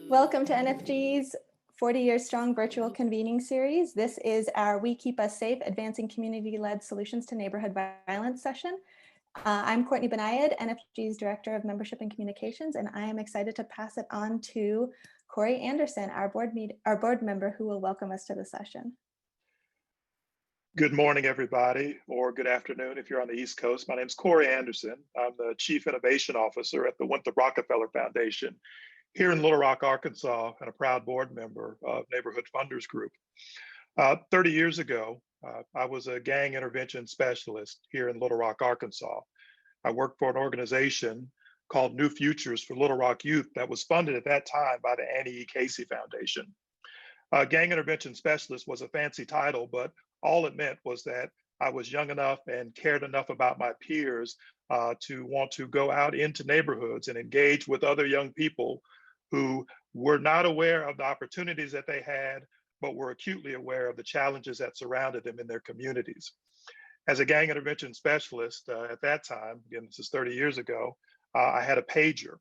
Welcome to NFG's 40 Years Strong virtual convening series. This is our We Keep Us Safe, Advancing Community-Led Solutions to Neighborhood Violence session. I'm Courtney Benayed, NFG's Director of Membership and Communications, and I am excited to pass it on to CORY Anderson, our board member, who will welcome us to the session. Good morning, everybody, or good afternoon if you're on the East Coast. My name is CORY Anderson. I'm the Chief Innovation Officer at the Winthrop Rockefeller Foundation here in Little Rock, Arkansas, and a proud board member of Neighborhood Funders Group. 30 years ago, I was a gang intervention specialist here in Little Rock, Arkansas. I worked for an organization called New Futures for Little Rock Youth that was funded at that time by the Annie E. Casey Foundation. Gang intervention specialist was a fancy title, but all it meant was that I was young enough and cared enough about my peers to want to go out into neighborhoods and engage with other young people who were not aware of the opportunities that they had, but were acutely aware of the challenges that surrounded them in their communities. As a gang intervention specialist at that time, again, this is 30 years ago, I had a pager.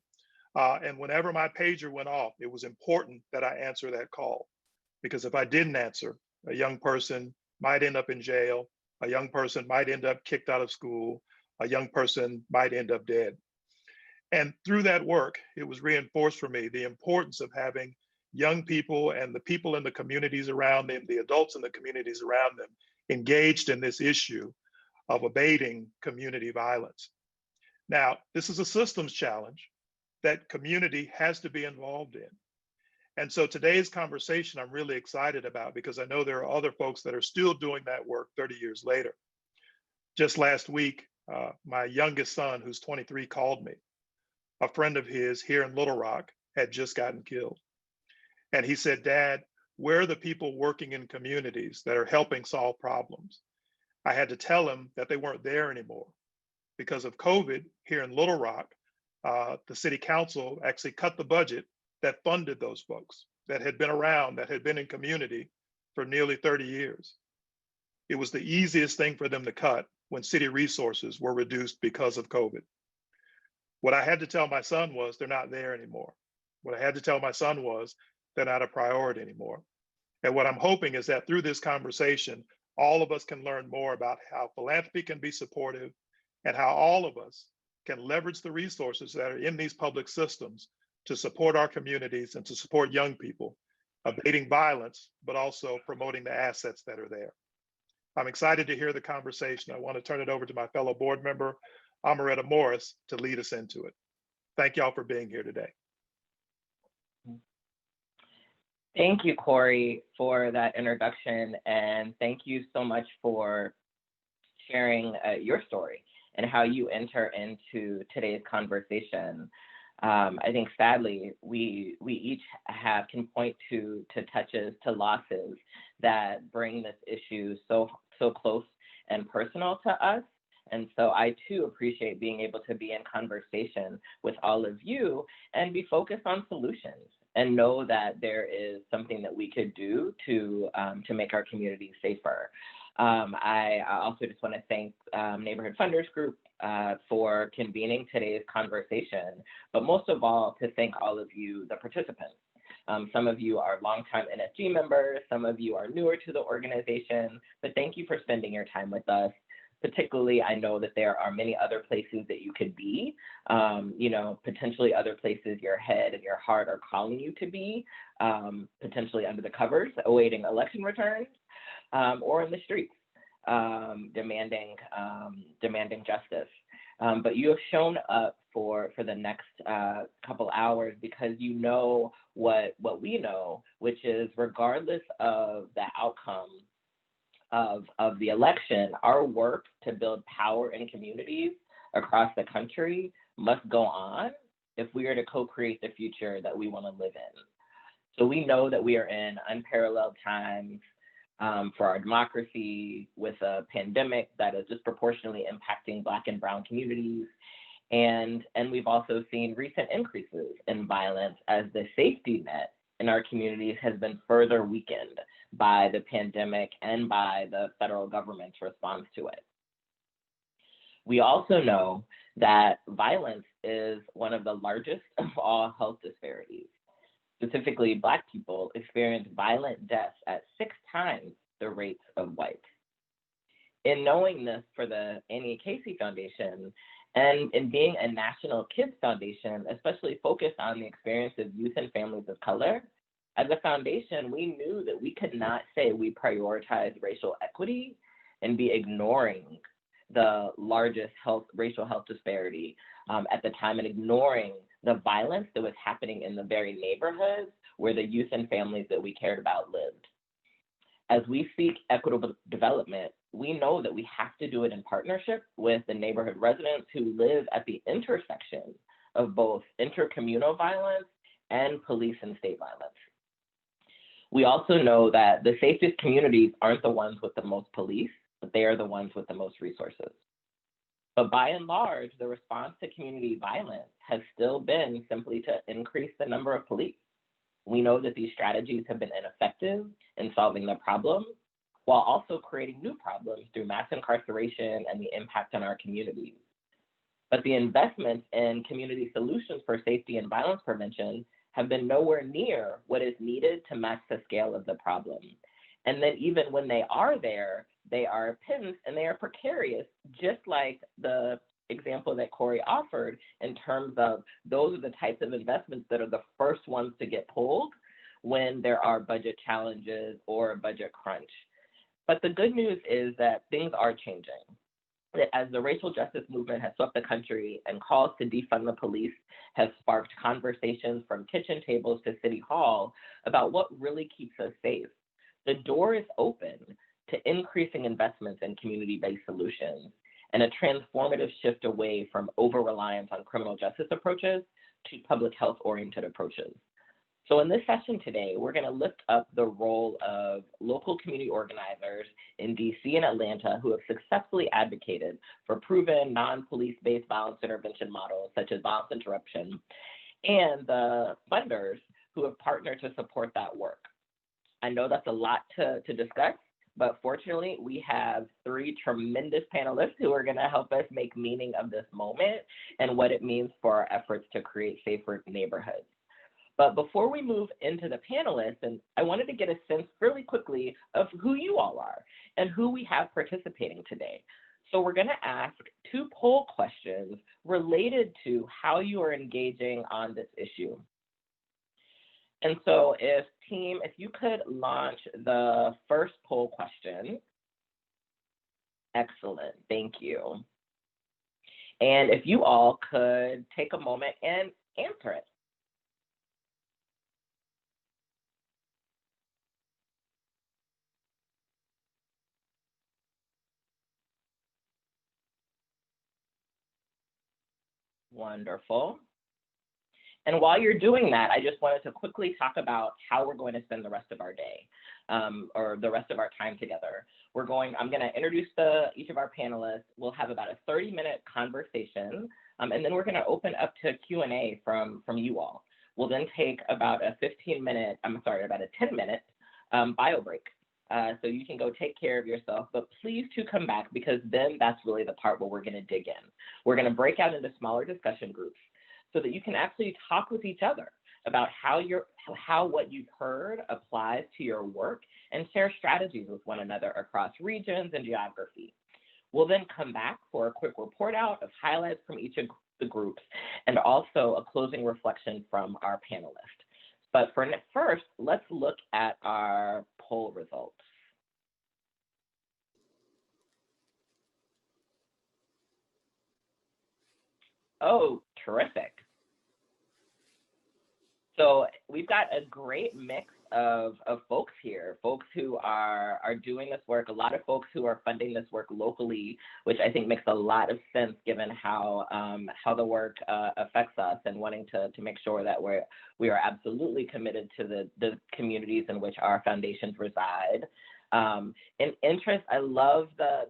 And whenever my pager went off, it was important that I answer that call. Because if I didn't answer, a young person might end up in jail, a young person might end up kicked out of school, a young person might end up dead. And through that work, it was reinforced for me the importance of having young people and the people in the communities around them, the adults in the communities around them, engaged in this issue of abating community violence. Now, this is a systems challenge that community has to be involved in. And so today's conversation I'm really excited about because I know there are other folks that are still doing that work 30 years later. Just last week, my youngest son, who's 23, called me. A friend of his here in Little Rock had just gotten killed. And he said, "Dad, where are the people working in communities that are helping solve problems?" I had to tell him that they weren't there anymore. Because of COVID here in Little Rock, the city council actually cut the budget that funded those folks that had been around, that had been in community for nearly 30 years. It was the easiest thing for them to cut when city resources were reduced because of COVID. What I had to tell my son was they're not there anymore. What I had to tell my son was they're not a priority anymore. And what I'm hoping is that through this conversation, all of us can learn more about how philanthropy can be supportive and how all of us can leverage the resources that are in these public systems to support our communities and to support young people, abating violence, but also promoting the assets that are there. I'm excited to hear the conversation. I want to turn it over to my fellow board member, AMORETTA Morris, to lead us into it. Thank y'all for being here today. Thank you, CORY, for that introduction. And thank you so much for sharing your story and how you enter into today's conversation. I think sadly, we each can point to touches, to losses that bring this issue so close and personal to us. And so I too appreciate being able to be in conversation with all of you and be focused on solutions and know that there is something that we could do to make our community safer. I also just want to thank Neighborhood Funders Group for convening today's conversation, but most of all, to thank all of you, the participants. Some of you are longtime NFG members, some of you are newer to the organization, but thank you for spending your time with us. Particularly, I know that there are many other places that you could be, potentially other places your head and your heart are calling you to be, potentially under the covers, awaiting election returns, or in the streets, demanding justice. But you have shown up for the next couple hours because you know what we know, which is regardless of the outcome of the election, our work to build power in communities across the country must go on if we are to co-create the future that we want to live in. So we know that we are in unparalleled times for our democracy, with a pandemic that is disproportionately impacting Black and Brown communities. And we've also seen recent increases in violence as the safety net in our communities has been further weakened by the pandemic and by the federal government's response to it. We also know that violence is one of the largest of all health disparities. specifically Black people, experience violent deaths at 6 times the rates of whites. In knowing this for the Annie Casey Foundation, and in being a national kids foundation, especially focused on the experience of youth and families of color, as a foundation, we knew that we could not say we prioritize racial equity and be ignoring the largest racial health disparity at the time, and ignoring the violence that was happening in the very neighborhoods where the youth and families that we cared about lived. As we seek equitable development, we know that we have to do it in partnership with the neighborhood residents who live at the intersection of both intracommunal violence and police and state violence. We also know that the safest communities aren't the ones with the most police, but they are the ones with the most resources. But by and large, the response to community violence has still been simply to increase the number of police. We know that these strategies have been ineffective in solving the problem, while also creating new problems through mass incarceration and the impact on our communities. But the investments in community solutions for safety and violence prevention have been nowhere near what is needed to match the scale of the problem. And then even when they are there, they are pinched and they are precarious, just like the example that CORY offered in terms of those are the types of investments that are the first ones to get pulled when there are budget challenges or a budget crunch. But the good news is that things are changing. That as the racial justice movement has swept the country and calls to defund the police has sparked conversations from kitchen tables to City Hall about what really keeps us safe, the door is open to increasing investments in community-based solutions and a transformative shift away from over-reliance on criminal justice approaches to public health-oriented approaches. So in this session today, we're going to lift up the role of local community organizers in DC and Atlanta who have successfully advocated for proven non-police-based violence intervention models such as violence interruption, and the funders who have partnered to support that work. I know that's a lot to discuss, but fortunately, we have 3 tremendous panelists who are going to help us make meaning of this moment and what it means for our efforts to create safer neighborhoods. But before we move into the panelists, and I wanted to get a sense really quickly of who you all are and who we have participating today. So we're going to ask 2 poll questions related to how you are engaging on this issue. And so if you could launch the first poll question. Excellent, thank you. And if you all could take a moment and answer it. Wonderful. And while you're doing that, I just wanted to quickly talk about how we're going to spend the rest of our day, or the rest of our time together. I'm going to introduce each of our panelists. We'll have about a 30-minute conversation, and then we're going to open up to Q&A from you all. We'll then take about a 10-minute bio break. So you can go take care of yourself, but please do come back, because then that's really the part where we're going to dig in. We're going to break out into smaller discussion groups so that you can actually talk with each other about how what you've heard applies to your work and share strategies with one another across regions and geography. We'll then come back for a quick report out of highlights from each of the groups and also a closing reflection from our panelists. But first, let's look at our poll results. Oh, terrific. So we've got a great mix of folks here, folks who are doing this work, a lot of folks who are funding this work locally, which I think makes a lot of sense given how the work affects us, and wanting to make sure that we are absolutely committed to the communities in which our foundations reside. In interest, I love the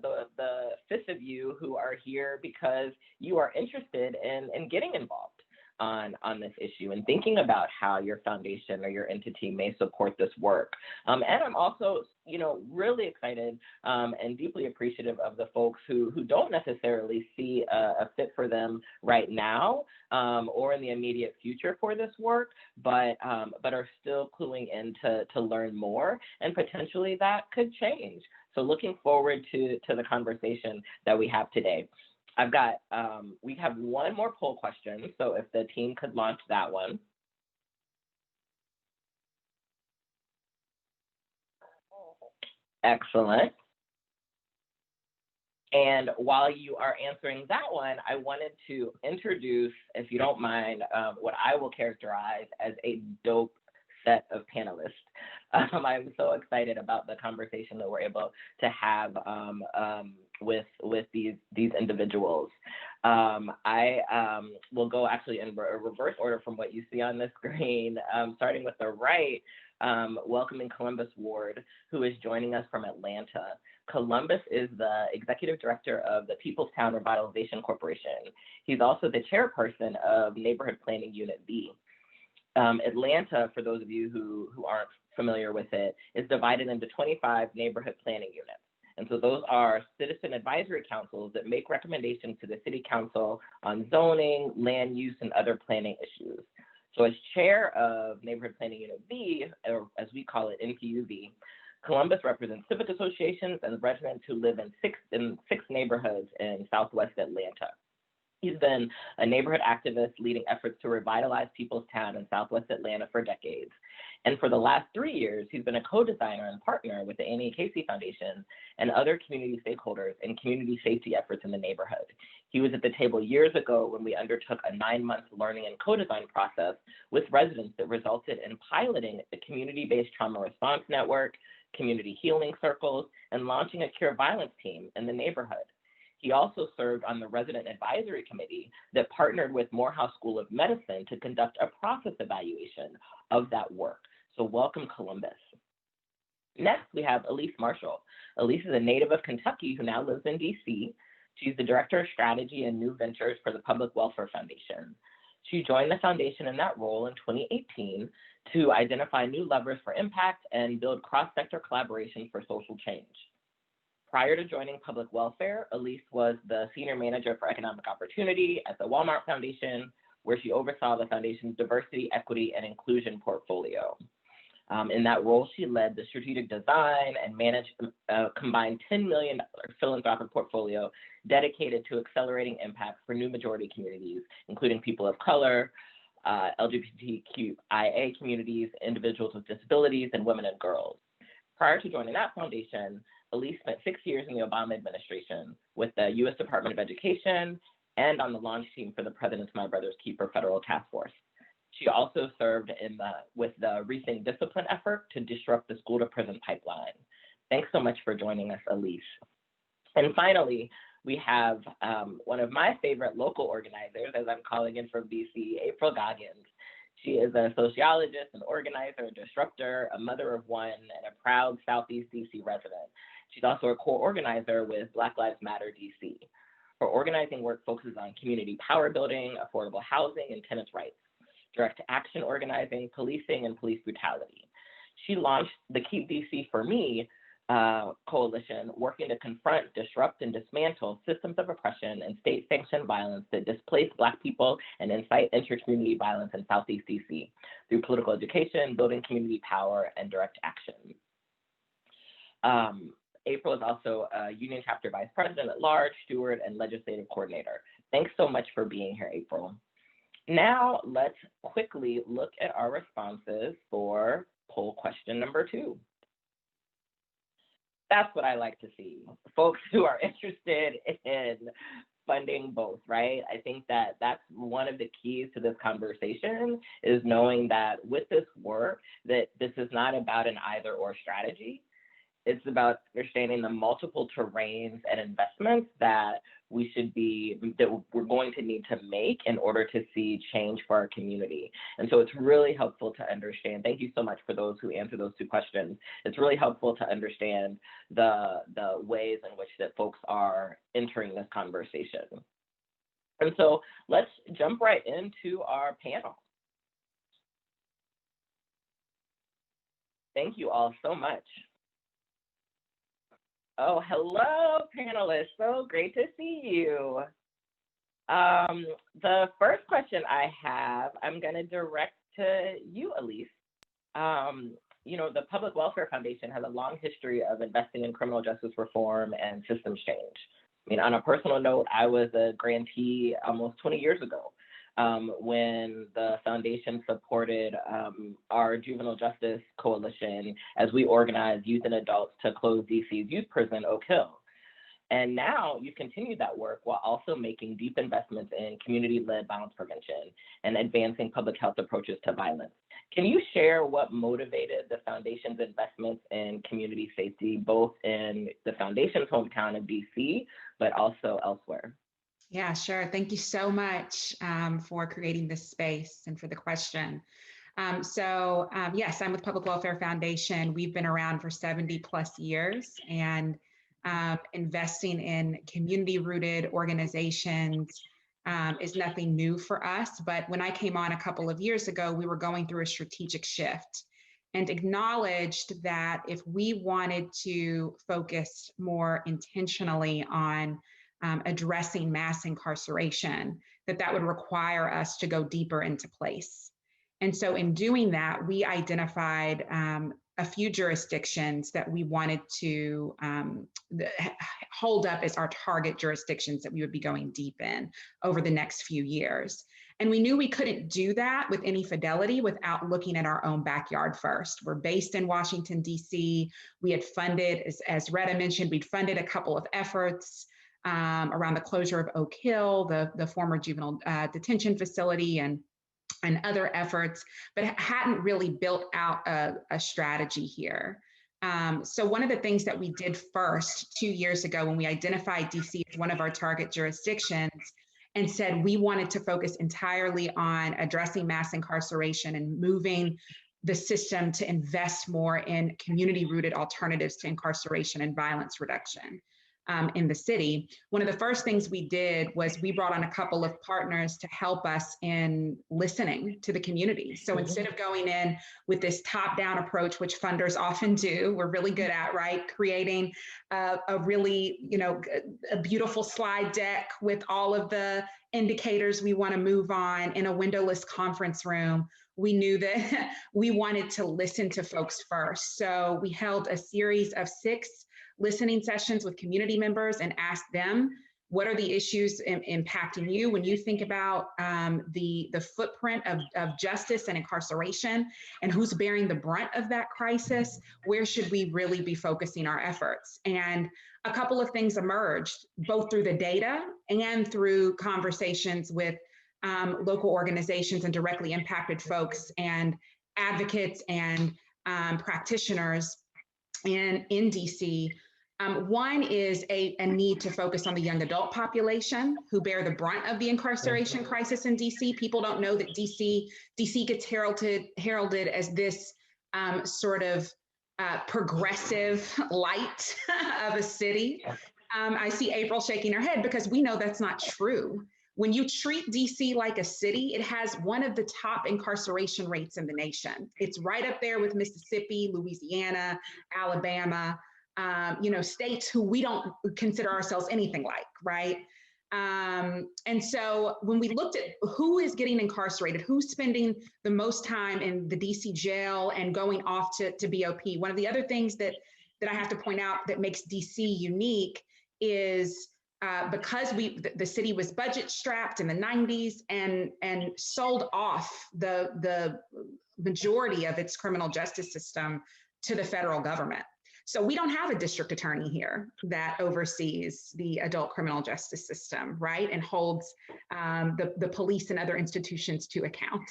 5th of you who are here because you are interested in getting involved. on this issue and thinking about how your foundation or your entity may support this work. And I'm also, really excited and deeply appreciative of the folks who don't necessarily see a fit for them right now or in the immediate future for this work, but are still cluing in to learn more, and potentially that could change. So looking forward to the conversation that we have today. We have one more poll question, so if the team could launch that one. Excellent. And while you are answering that one, I wanted to introduce, if you don't mind, what I will characterize as a dope set of panelists. I'm so excited about the conversation that we're able to have with these individuals. I will go actually in reverse order from what you see on the screen, starting with the right, welcoming Columbus Ward, who is joining us from Atlanta. Columbus is the executive director of the Peoplestown Revitalization Corporation. He's also the chairperson of Neighborhood Planning Unit B. Atlanta, for those of you who aren't familiar with it, is divided into 25 neighborhood planning units. And so those are citizen advisory councils that make recommendations to the city council on zoning, land use, and other planning issues. So as chair of Neighborhood Planning Unit B, or as we call it, NPUB, Columbus represents civic associations and residents who live in six neighborhoods in Southwest Atlanta. He's been a neighborhood activist leading efforts to revitalize Peoplestown in Southwest Atlanta for decades. And for the last 3 years, he's been a co-designer and partner with the Annie Casey Foundation and other community stakeholders in community safety efforts in the neighborhood. He was at the table years ago when we undertook a 9-month learning and co-design process with residents that resulted in piloting the community-based trauma response network, community healing circles, and launching a cure violence team in the neighborhood. He also served on the resident advisory committee that partnered with Morehouse School of Medicine to conduct a process evaluation of that work. So welcome, Columbus. Next, we have Elise Marshall. Elise is a native of Kentucky who now lives in DC. She's the director of strategy and new ventures for the Public Welfare Foundation. She joined the foundation in that role in 2018 to identify new levers for impact and build cross-sector collaboration for social change. Prior to joining public welfare, Elise was the senior manager for economic opportunity at the Walmart Foundation, where she oversaw the foundation's diversity, equity, and inclusion portfolio. In that role, she led the strategic design and managed a combined $10 million philanthropic portfolio dedicated to accelerating impact for new majority communities, including people of color, LGBTQIA communities, individuals with disabilities, and women and girls. Prior to joining that foundation, Elise spent 6 years in the Obama administration with the U.S. Department of Education and on the launch team for the President's My Brother's Keeper federal task force. She also served with the Rethink Discipline effort to disrupt the school-to-prison pipeline. Thanks so much for joining us, Elise. And finally, we have one of my favorite local organizers, as I'm calling in from DC, April Goggins. She is a sociologist, an organizer, a disruptor, a mother of one, and a proud Southeast DC resident. She's also a co-organizer with Black Lives Matter DC. Her organizing work focuses on community power building, affordable housing, and tenants' rights, direct action organizing, policing, and police brutality. She launched the Keep DC for Me coalition, working to confront, disrupt, and dismantle systems of oppression and state-sanctioned violence that displace Black people and incite inter-community violence in Southeast DC through political education, building community power, and direct action. April is also a Union Chapter Vice President at Large, Steward, and Legislative Coordinator. Thanks so much for being here, April. Now, let's quickly look at our responses for poll question number 2. That's what I like to see, folks who are interested in funding both, right? I think that that's one of the keys to this conversation, is knowing that with this work, that this is not about an either or strategy. It's about understanding the multiple terrains and investments that we're going to need to make in order to see change for our community. And so it's really helpful to understand. Thank you so much for those who answer those 2 questions. It's really helpful to understand the ways in which that folks are entering this conversation. And so let's jump right into our panel. Thank you all so much. Oh, hello, panelists. So great to see you. The first question I have, I'm going to direct to you, Elise. You know, the Public Welfare Foundation has a long history of investing in criminal justice reform and systems change. I mean, on a personal note, I was a grantee almost 20 years ago when the foundation supported our juvenile justice coalition as we organized youth and adults to close DC's youth prison, Oak Hill. And now you've continued that work while also making deep investments in community-led violence prevention and advancing public health approaches to violence. Can you share what motivated the foundation's investments in community safety, both in the foundation's hometown of DC, but also elsewhere? Yeah, sure. Thank you so much for creating this space and for the question. Yes, I'm with Public Welfare Foundation. We've been around for 70 plus years, and investing in community-rooted organizations is nothing new for us. But when I came on a couple of years ago, we were going through a strategic shift and acknowledged that if we wanted to focus more intentionally on addressing mass incarceration, that would require us to go deeper into place. And so in doing that, we identified a few jurisdictions that we wanted to hold up as our target jurisdictions that we would be going deep in over the next few years. And we knew we couldn't do that with any fidelity without looking at our own backyard first. We're based in Washington, D.C. We had funded, as Retta mentioned, we'd funded a couple of efforts around the closure of Oak Hill, the former juvenile detention facility, and other efforts, but hadn't really built out a strategy here. So one of the things that we did first 2 years ago when we identified DC as one of our target jurisdictions and said we wanted to focus entirely on addressing mass incarceration and moving the system to invest more in community-rooted alternatives to incarceration and violence reduction in the city. One of the first things we did was we brought on a couple of partners to help us in listening to the community. So instead of going in with this top-down approach, which funders often do, we're really good at, right? Creating a really, a beautiful slide deck with all of the indicators we want to move on in a windowless conference room. We knew that we wanted to listen to folks first. So we held a series of 6 listening sessions with community members and asked them, what are the issues impacting you when you think about the footprint of justice and incarceration, and who's bearing the brunt of that crisis? Where should we really be focusing our efforts? And a couple of things emerged, both through the data and through conversations with local organizations and directly impacted folks and advocates and practitioners in DC. One is a need to focus on the young adult population who bear the brunt of the incarceration crisis in DC. People don't know that DC gets heralded as this sort of progressive light of a city. I see April shaking her head because we know that's not true. When you treat DC like a city, it has one of the top incarceration rates in the nation. It's right up there with Mississippi, Louisiana, Alabama, states who we don't consider ourselves anything like, right? And so when we looked at who is getting incarcerated, who's spending the most time in the DC jail and going off to BOP, one of the other things that I have to point out that makes DC unique is because the city was budget strapped in the 90s and sold off the majority of its criminal justice system to the federal government. So we don't have a district attorney here that oversees the adult criminal justice system, right? And holds the police and other institutions to account.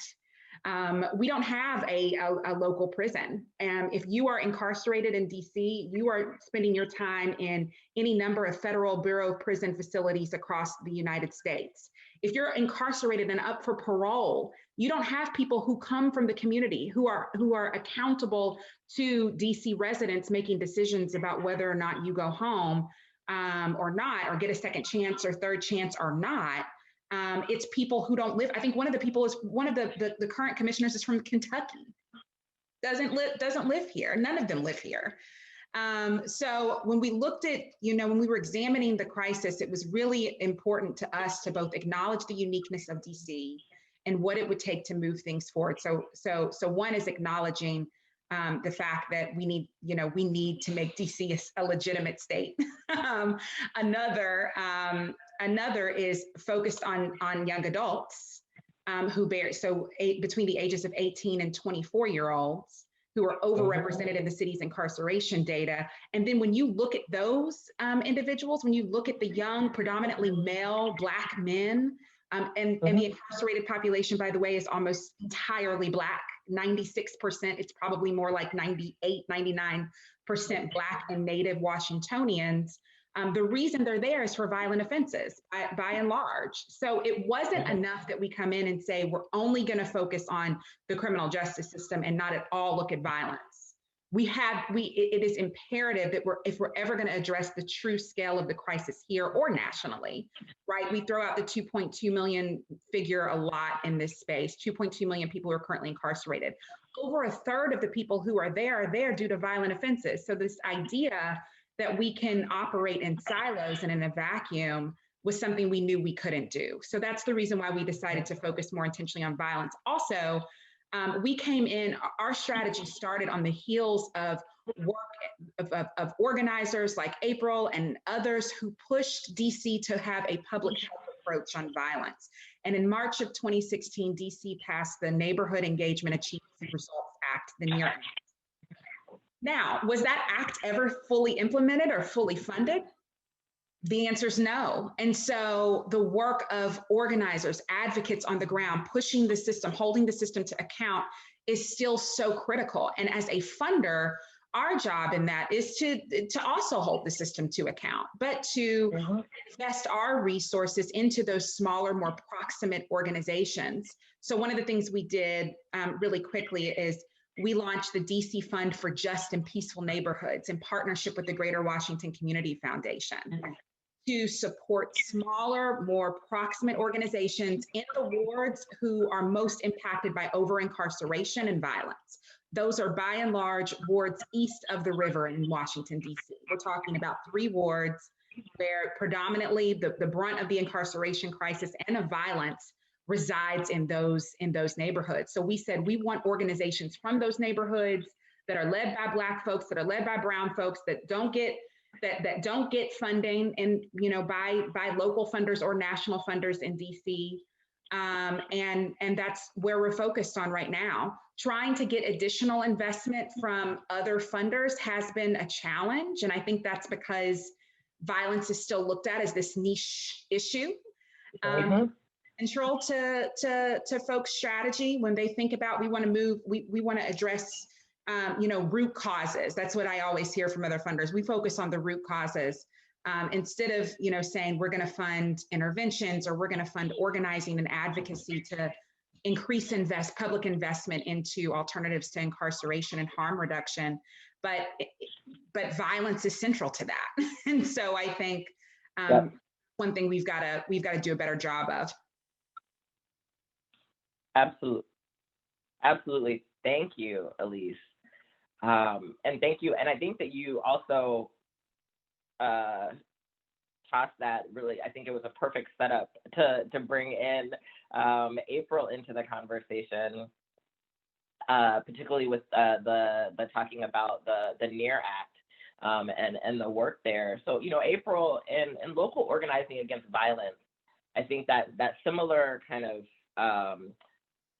We don't have a local prison. And if you are incarcerated in DC, you are spending your time in any number of federal Bureau of Prison facilities across the United States. If you're incarcerated and up for parole, you don't have people who come from the community who are accountable to DC residents making decisions about whether or not you go home or not, or get a second chance or third chance or not. It's people who don't live. I think one of the current commissioners is from Kentucky. Doesn't live here. None of them live here. So when we looked at, when we were examining the crisis, it was really important to us to both acknowledge the uniqueness of DC and what it would take to move things forward. So one is acknowledging the fact that we need to make DC a legitimate state. Another is focused on young adults between the ages of 18 and 24-year-olds who are overrepresented in the city's incarceration data. And then when you look at those individuals, when you look at the young, predominantly male Black men, and the incarcerated population, by the way, is almost entirely Black, 96%, it's probably more like 98, 99% Black and Native Washingtonians. The reason they're there is for violent offenses, by and large. So it wasn't enough that we come in and say, we're only going to focus on the criminal justice system and not at all look at violence. It is imperative that if we're ever going to address the true scale of the crisis here or nationally, right? We throw out the 2.2 million figure a lot in this space, 2.2 million people who are currently incarcerated. Over a third of the people who are there due to violent offenses. So this idea that we can operate in silos and in a vacuum was something we knew we couldn't do. So that's the reason why we decided to focus more intentionally on violence. Also, we came in, our strategy started on the heels of work of organizers like April and others who pushed DC to have a public health approach on violence. And in March of 2016, DC passed the Neighborhood Engagement Achievement and Results Act, the NEAR Act. Now, was that act ever fully implemented or fully funded? The answer is no. And so the work of organizers, advocates on the ground, pushing the system, holding the system to account is still so critical. And as a funder, our job in that is to also hold the system to account, but to invest our resources into those smaller, more proximate organizations. So one of the things we did really quickly is we launched the DC Fund for Just and Peaceful Neighborhoods in partnership with the Greater Washington Community Foundation to support smaller, more proximate organizations in the wards who are most impacted by over-incarceration and violence. Those are by and large wards east of the river in Washington, DC. We're talking about 3 wards where predominantly the brunt of the incarceration crisis and of violence resides in those neighborhoods. So we said we want organizations from those neighborhoods that are led by Black folks, that are led by brown folks, that don't get funding and by local funders or national funders in DC. And that's where we're focused on right now. Trying to get additional investment from other funders has been a challenge. And I think that's because violence is still looked at as this niche issue. Central to folks' strategy when they think about we want to address root causes. That's what I always hear from other funders. We focus on the root causes instead of saying we're going to fund interventions or we're going to fund organizing and advocacy to increase public investment into alternatives to incarceration and harm reduction. But violence is central to that, and so I think one thing we've got to do a better job of. Absolutely. Thank you, Elise. And thank you. And I think that you also tossed that really, I think it was a perfect setup to bring in April into the conversation, particularly with the talking about the NEAR Act and the work there. So, April, in local organizing against violence, I think that similar kind of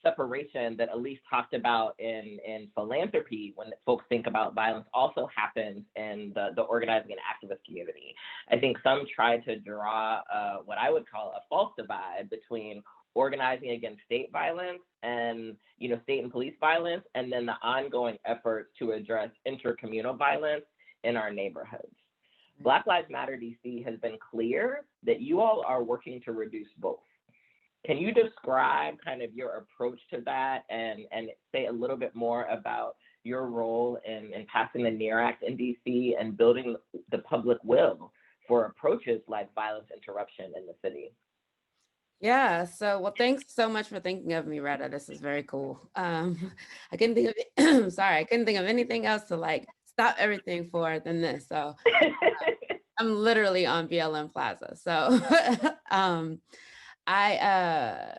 separation that Elise talked about in philanthropy when folks think about violence also happens in the organizing and activist community. I think some try to draw what I would call a false divide between organizing against state violence and state and police violence, and then the ongoing efforts to address intracommunal violence in our neighborhoods. Black Lives Matter DC has been clear that you all are working to reduce both. Can you describe kind of your approach to that and say a little bit more about your role in passing the NEAR Act in DC and building the public will for approaches like violence interruption in the city? Yeah, so well, thanks so much for thinking of me, Retta. This is very cool. I couldn't think of sorry, I couldn't think of anything else to like stop everything for than this. So I'm literally on BLM Plaza. So I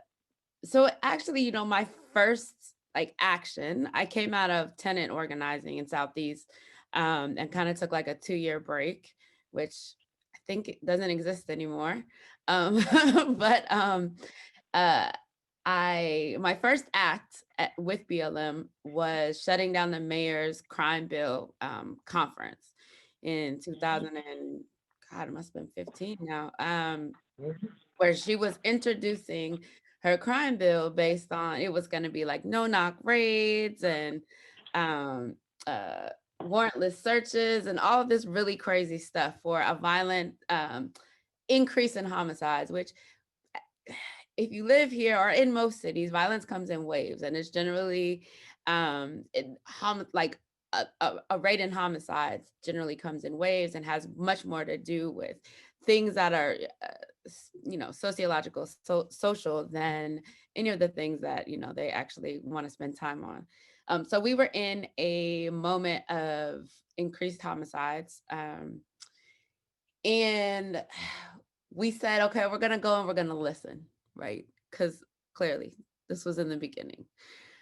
so actually, my first like action, I came out of tenant organizing in Southeast and kind of took like a 2-year break, which I think it doesn't exist anymore. Um, but uh, my first act with BLM was shutting down the mayor's crime bill conference in 2000 and God, it must have been 15 now, where she was introducing her crime bill based on it was going to be like no knock raids and um, uh, warrantless searches and all of this really crazy stuff for a violent increase in homicides, which if you live here or in most cities, violence comes in waves, and it's generally like a rate in homicides generally comes in waves and has much more to do with things that are sociological, social than any of the things that they actually want to spend time on. So we were in a moment of increased homicides, and we said, okay, we're gonna go and we're gonna listen, right? Because clearly this was in the beginning.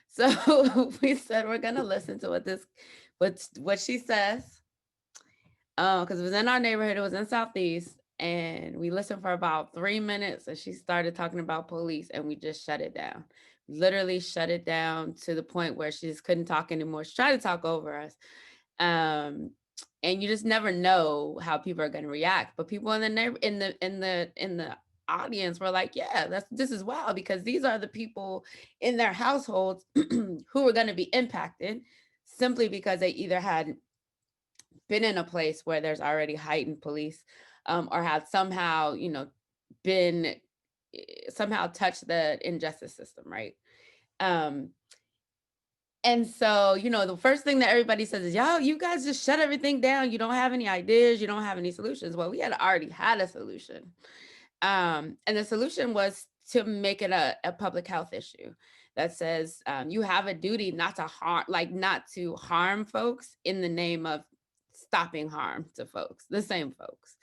So we said we're gonna listen to what she says. Because it was in our neighborhood, it was in Southeast, and we listened for about 3 minutes, and she started talking about police, and we just shut it down. Literally shut it down to the point where she just couldn't talk anymore. She tried to talk over us. And you just never know how people are going to react. But people in the audience were like, yeah, this is wild, because these are the people in their households who were going to be impacted simply because they either had been in a place where there's already heightened police, or had somehow, been somehow touched the injustice system, right? And so, the first thing that everybody says is, yo, you guys just shut everything down. You don't have any ideas. You don't have any solutions. Well, we had already had a solution. And the solution was to make it a public health issue that says you have a duty not to harm folks in the name of stopping harm to folks, the same folks.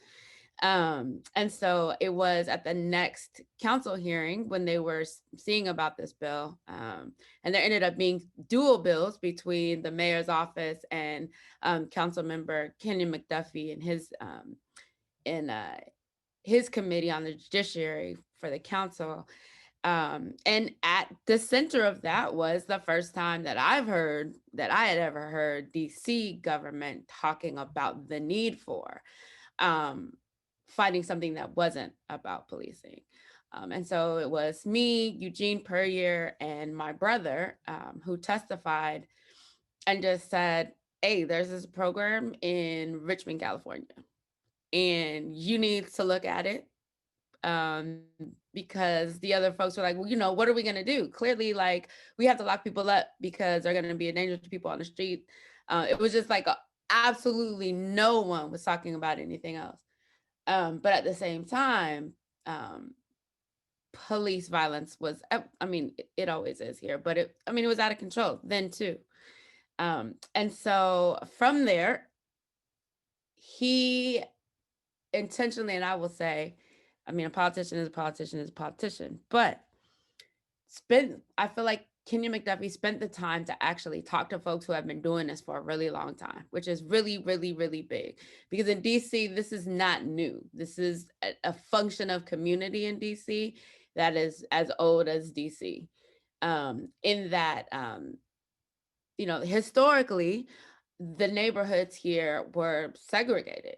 And so it was at the next council hearing when they were seeing about this bill, and there ended up being dual bills between the mayor's office and council member Kenyon McDuffie and his committee on the judiciary for the council. And at the center of that was the first time that I had ever heard DC government talking about the need for fighting something that wasn't about policing. And so it was me, Eugene Puryear, and my brother who testified and just said, hey, there's this program in Richmond, California, and you need to look at it. Because the other folks were like, well, what are we going to do? Clearly, like, we have to lock people up because they're going to be a danger to people on the street. It was just like absolutely no one was talking about anything else. But at the same time, police violence was, it always is here, but it was out of control then too. And so from there, he intentionally, and I will say, a politician is a politician is a politician, but I feel like Kenyon McDuffie spent the time to actually talk to folks who have been doing this for a really long time, which is really, really, really big. Because in DC, this is not new. This is a function of community in DC that is as old as DC. In that, historically, the neighborhoods here were segregated.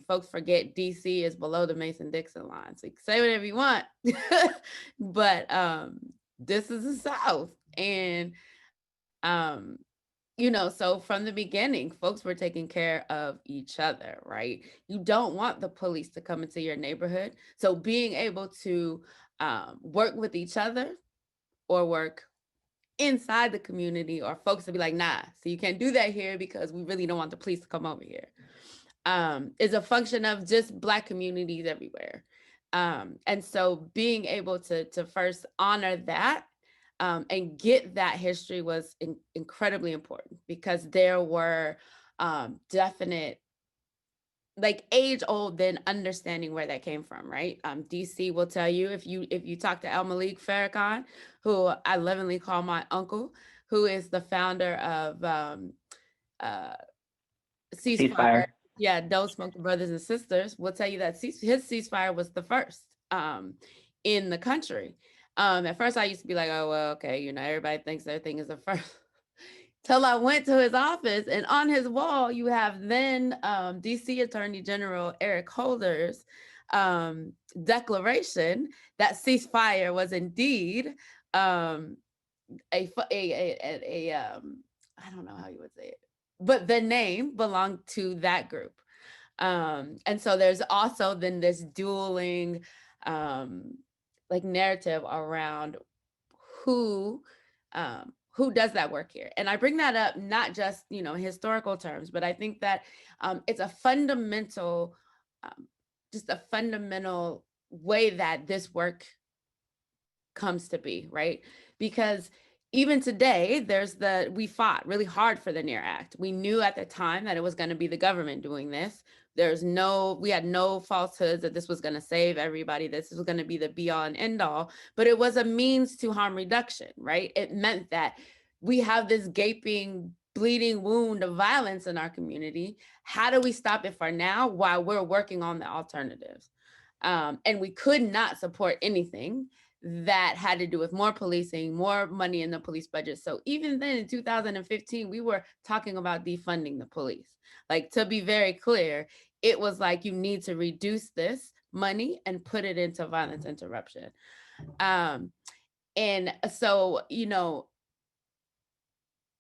Folks forget DC is below the Mason-Dixon line. So you can say whatever you want, but this is the South. And, so from the beginning, folks were taking care of each other, right? You don't want the police to come into your neighborhood. So being able to work with each other or work inside the community, or folks to be like, nah, so you can't do that here because we really don't want the police to come over here, is a function of just Black communities everywhere. And so being able to first honor that and get that history was incredibly important, because there were definite, like, age old then understanding where that came from, right? DC will tell you, if you talk to Malik Farrakhan, who I lovingly call my uncle, who is the founder of Ceasefire. Ceasefire. Yeah, Don't Smoke the Brothers and Sisters will tell you that his ceasefire was the first in the country. At first I used to be like, oh, well, okay, you know, everybody thinks their thing is the first. Till I went to his office, and on his wall, you have then DC Attorney General Eric Holder's declaration that ceasefire was indeed I don't know how you would say it, but the name belonged to that group. And so there's also then this dueling like narrative around who does that work here. And I bring that up not just, you know, historical terms, but I think that it's a fundamental, just a fundamental way that this work comes to be, right? Because even today, we fought really hard for the NEAR Act. We knew at the time that it was going to be the government doing this. We had no falsehoods that this was going to save everybody. This was going to be the be all and end all, but it was a means to harm reduction, right? It meant that we have this gaping, bleeding wound of violence in our community. How do we stop it for now while we're working on the alternatives? And we could not support anything that had to do with more policing, more money in the police budget. So even then in 2015, we were talking about defunding the police. Like, to be very clear, it was like, you need to reduce this money and put it into violence interruption. And so, you know,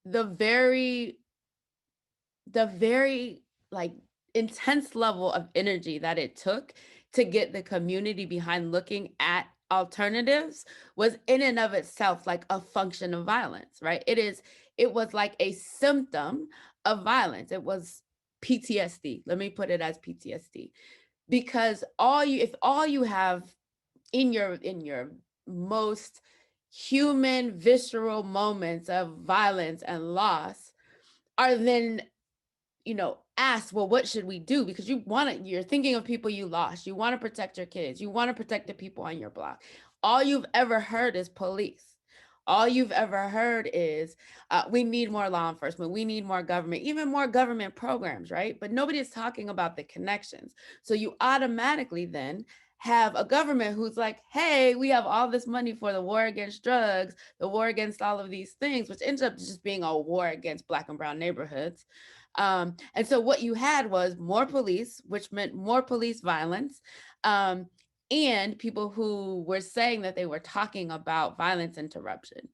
the very like intense level of energy that it took to get the community behind looking at alternatives was in and of itself like a function of violence, right? It was like a symptom of violence. It was PTSD. Let me put it as PTSD, because if all you have in your most human, visceral moments of violence and loss are then, you know, asked, well, what should we do? Because you're thinking of people you lost. You want to protect your kids. You want to protect the people on your block. All you've ever heard is police. All you've ever heard is we need more law enforcement. We need more government, even more government programs, right? But nobody is talking about the connections. So you automatically then have a government who's like, hey, we have all this money for the war against drugs, the war against all of these things, which ends up just being a war against Black and brown neighborhoods. And so what you had was more police, which meant more police violence, and people who were saying that they were talking about violence interruption.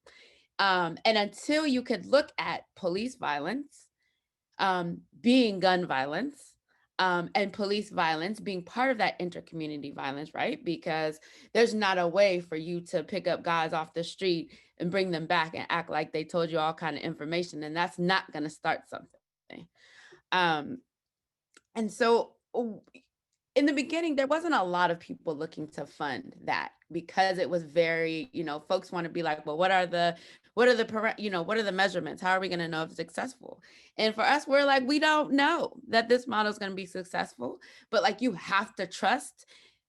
And until you could look at police violence being gun violence, and police violence being part of that intercommunity violence, right? Because there's not a way for you to pick up guys off the street and bring them back and act like they told you all kind of information, and that's not going to start something. And so in the beginning, there wasn't a lot of people looking to fund that, because it was very, you know, folks want to be like, well, what are the measurements? How are we going to know if it's successful? And for us, we're like, we don't know that this model is going to be successful, but like, you have to trust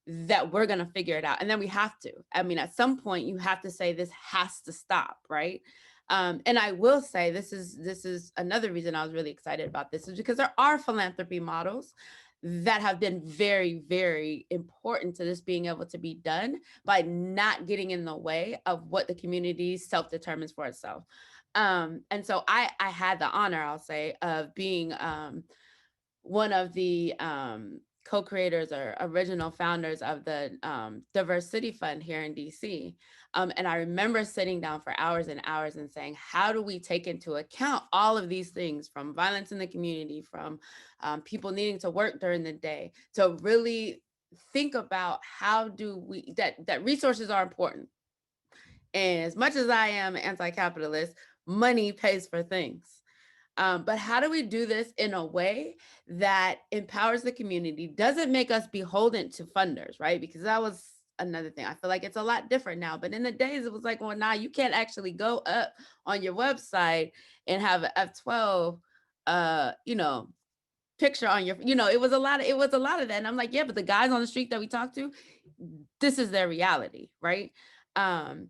that we're going to figure it out. And then we have to, I mean, at some point you have to say this has to stop, right? And I will say, this is another reason I was really excited about this, is because there are philanthropy models that have been very, very important to this being able to be done by not getting in the way of what the community self-determines for itself. And so I had the honor, I'll say, of being one of the co-creators or original founders of the Diverse City Fund here in DC. And I remember sitting down for hours and hours and saying, how do we take into account all of these things, from violence in the community, from people needing to work during the day, to really think about how do we, that resources are important. And as much as I am anti-capitalist, money pays for things. But how do we do this in a way that empowers the community, doesn't make us beholden to funders, right? Because that was another thing. I feel like it's a lot different now. But in the days, it was like, well, now you can't actually go up on your website and have an F12, picture on your, it was a lot of that. And I'm like, yeah, but the guys on the street that we talk to, this is their reality, right? And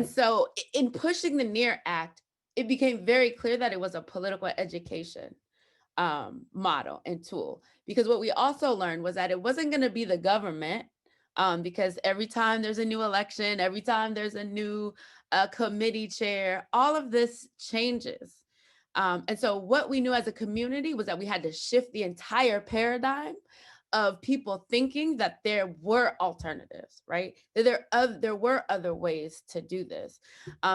so in pushing the NEAR Act, it became very clear that it was a political education model and tool, because what we also learned was that it wasn't going to be the government, because every time there's a new election, every time there's a new committee chair, all of this changes. And so what we knew as a community was that we had to shift the entire paradigm of people thinking that there were alternatives, right? That there were other ways to do this,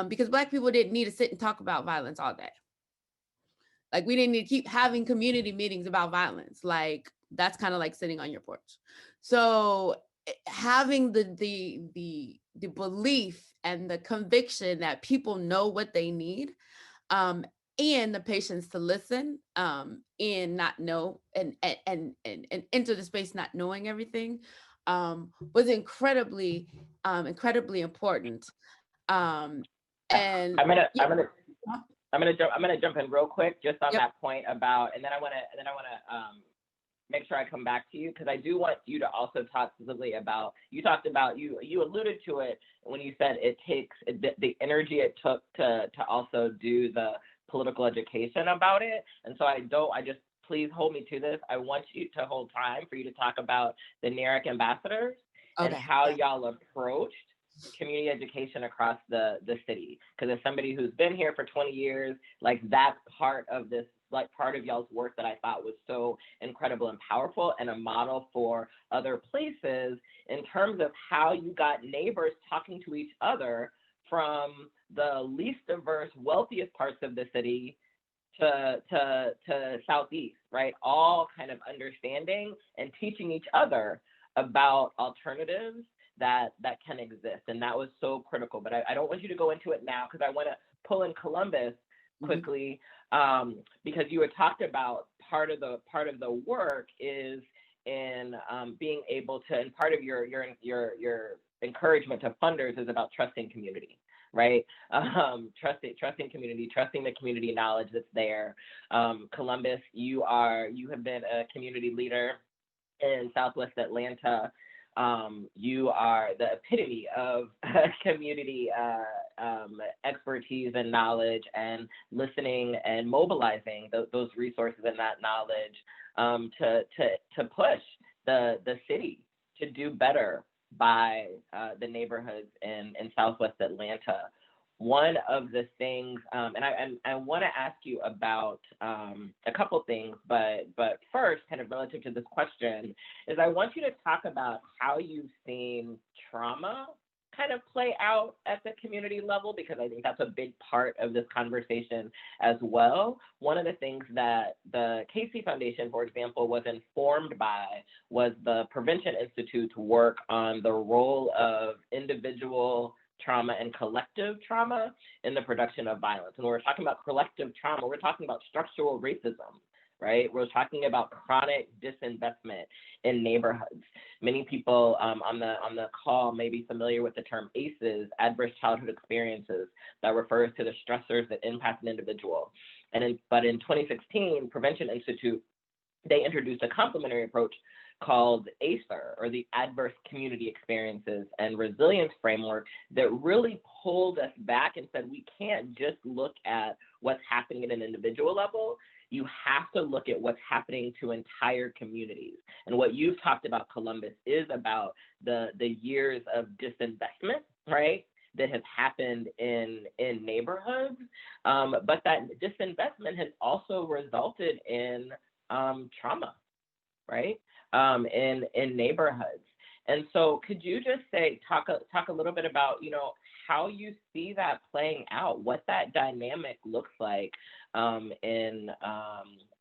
because Black people didn't need to sit and talk about violence all day. Like, we didn't need to keep having community meetings about violence. Like, that's kind of like sitting on your porch. So having the belief and the conviction that people know what they need, and the patience to listen, and not know, and enter the space not knowing everything, was incredibly important. And I'm gonna jump in real quick just on that point about, and then I want to make sure I come back to you, because I do want you to also talk specifically about, you talked about, you alluded to it when you said it takes the energy it took to also do the political education about it. And so please hold me to this. I want you to hold time for you to talk about the NEARC ambassadors and how y'all approached community education across the city. Because as somebody who's been here for 20 years, like, that's part of this, like, part of y'all's work that I thought was so incredible and powerful, and a model for other places in terms of how you got neighbors talking to each other from the least diverse, wealthiest parts of the city to Southeast, right? All kind of understanding and teaching each other about alternatives that can exist. And that was so critical. But I don't want you to go into it now, because I want to pull in Columbus quickly, because you had talked about part of the work is in being able to, and part of your encouragement to funders is about trusting community, right? Trusting community, trusting the community knowledge that's there. Columbus, you have been a community leader in Southwest Atlanta. You are the epitome of community expertise and knowledge, and listening and mobilizing those resources and that knowledge to push the city to do better by the neighborhoods in Southwest Atlanta. One of the things, and I want to ask you about a couple things, but first, kind of relative to this question, is I want you to talk about how you've seen trauma kind of play out at the community level, because I think that's a big part of this conversation as well. One of the things that the Casey Foundation, for example, was informed by was the Prevention Institute's work on the role of individual trauma and collective trauma in the production of violence. And when we're talking about collective trauma, we're talking about structural racism, right? We're talking about chronic disinvestment in neighborhoods. Many people on the call may be familiar with the term ACEs, adverse childhood experiences, that refers to the stressors that impact an individual. But in 2016, Prevention Institute, they introduced a complementary approach called ACER, or the Adverse Community Experiences and Resilience Framework, that really pulled us back and said, we can't just look at what's happening at an individual level. You have to look at what's happening to entire communities. And what you've talked about, Columbus, is about the years of disinvestment, right, that have happened in neighborhoods. But that disinvestment has also resulted in trauma, right, in neighborhoods. And so could you just talk a little bit about, how you see that playing out, what that dynamic looks like in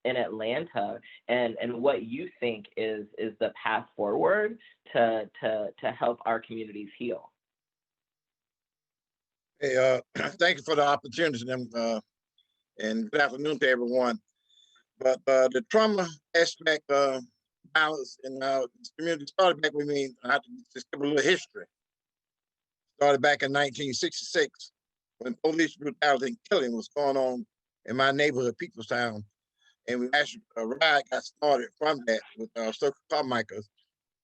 Atlanta, and what you think is the path forward to help our communities heal? Hey, thank you for the opportunity. and good afternoon to everyone. But the trauma aspect of violence in our community started back with me. I have to just give a little history. Started back in 1966 when police brutality and killing was going on in my neighborhood, Peoplestown. And we actually, a riot got started from that with Circle Carmikers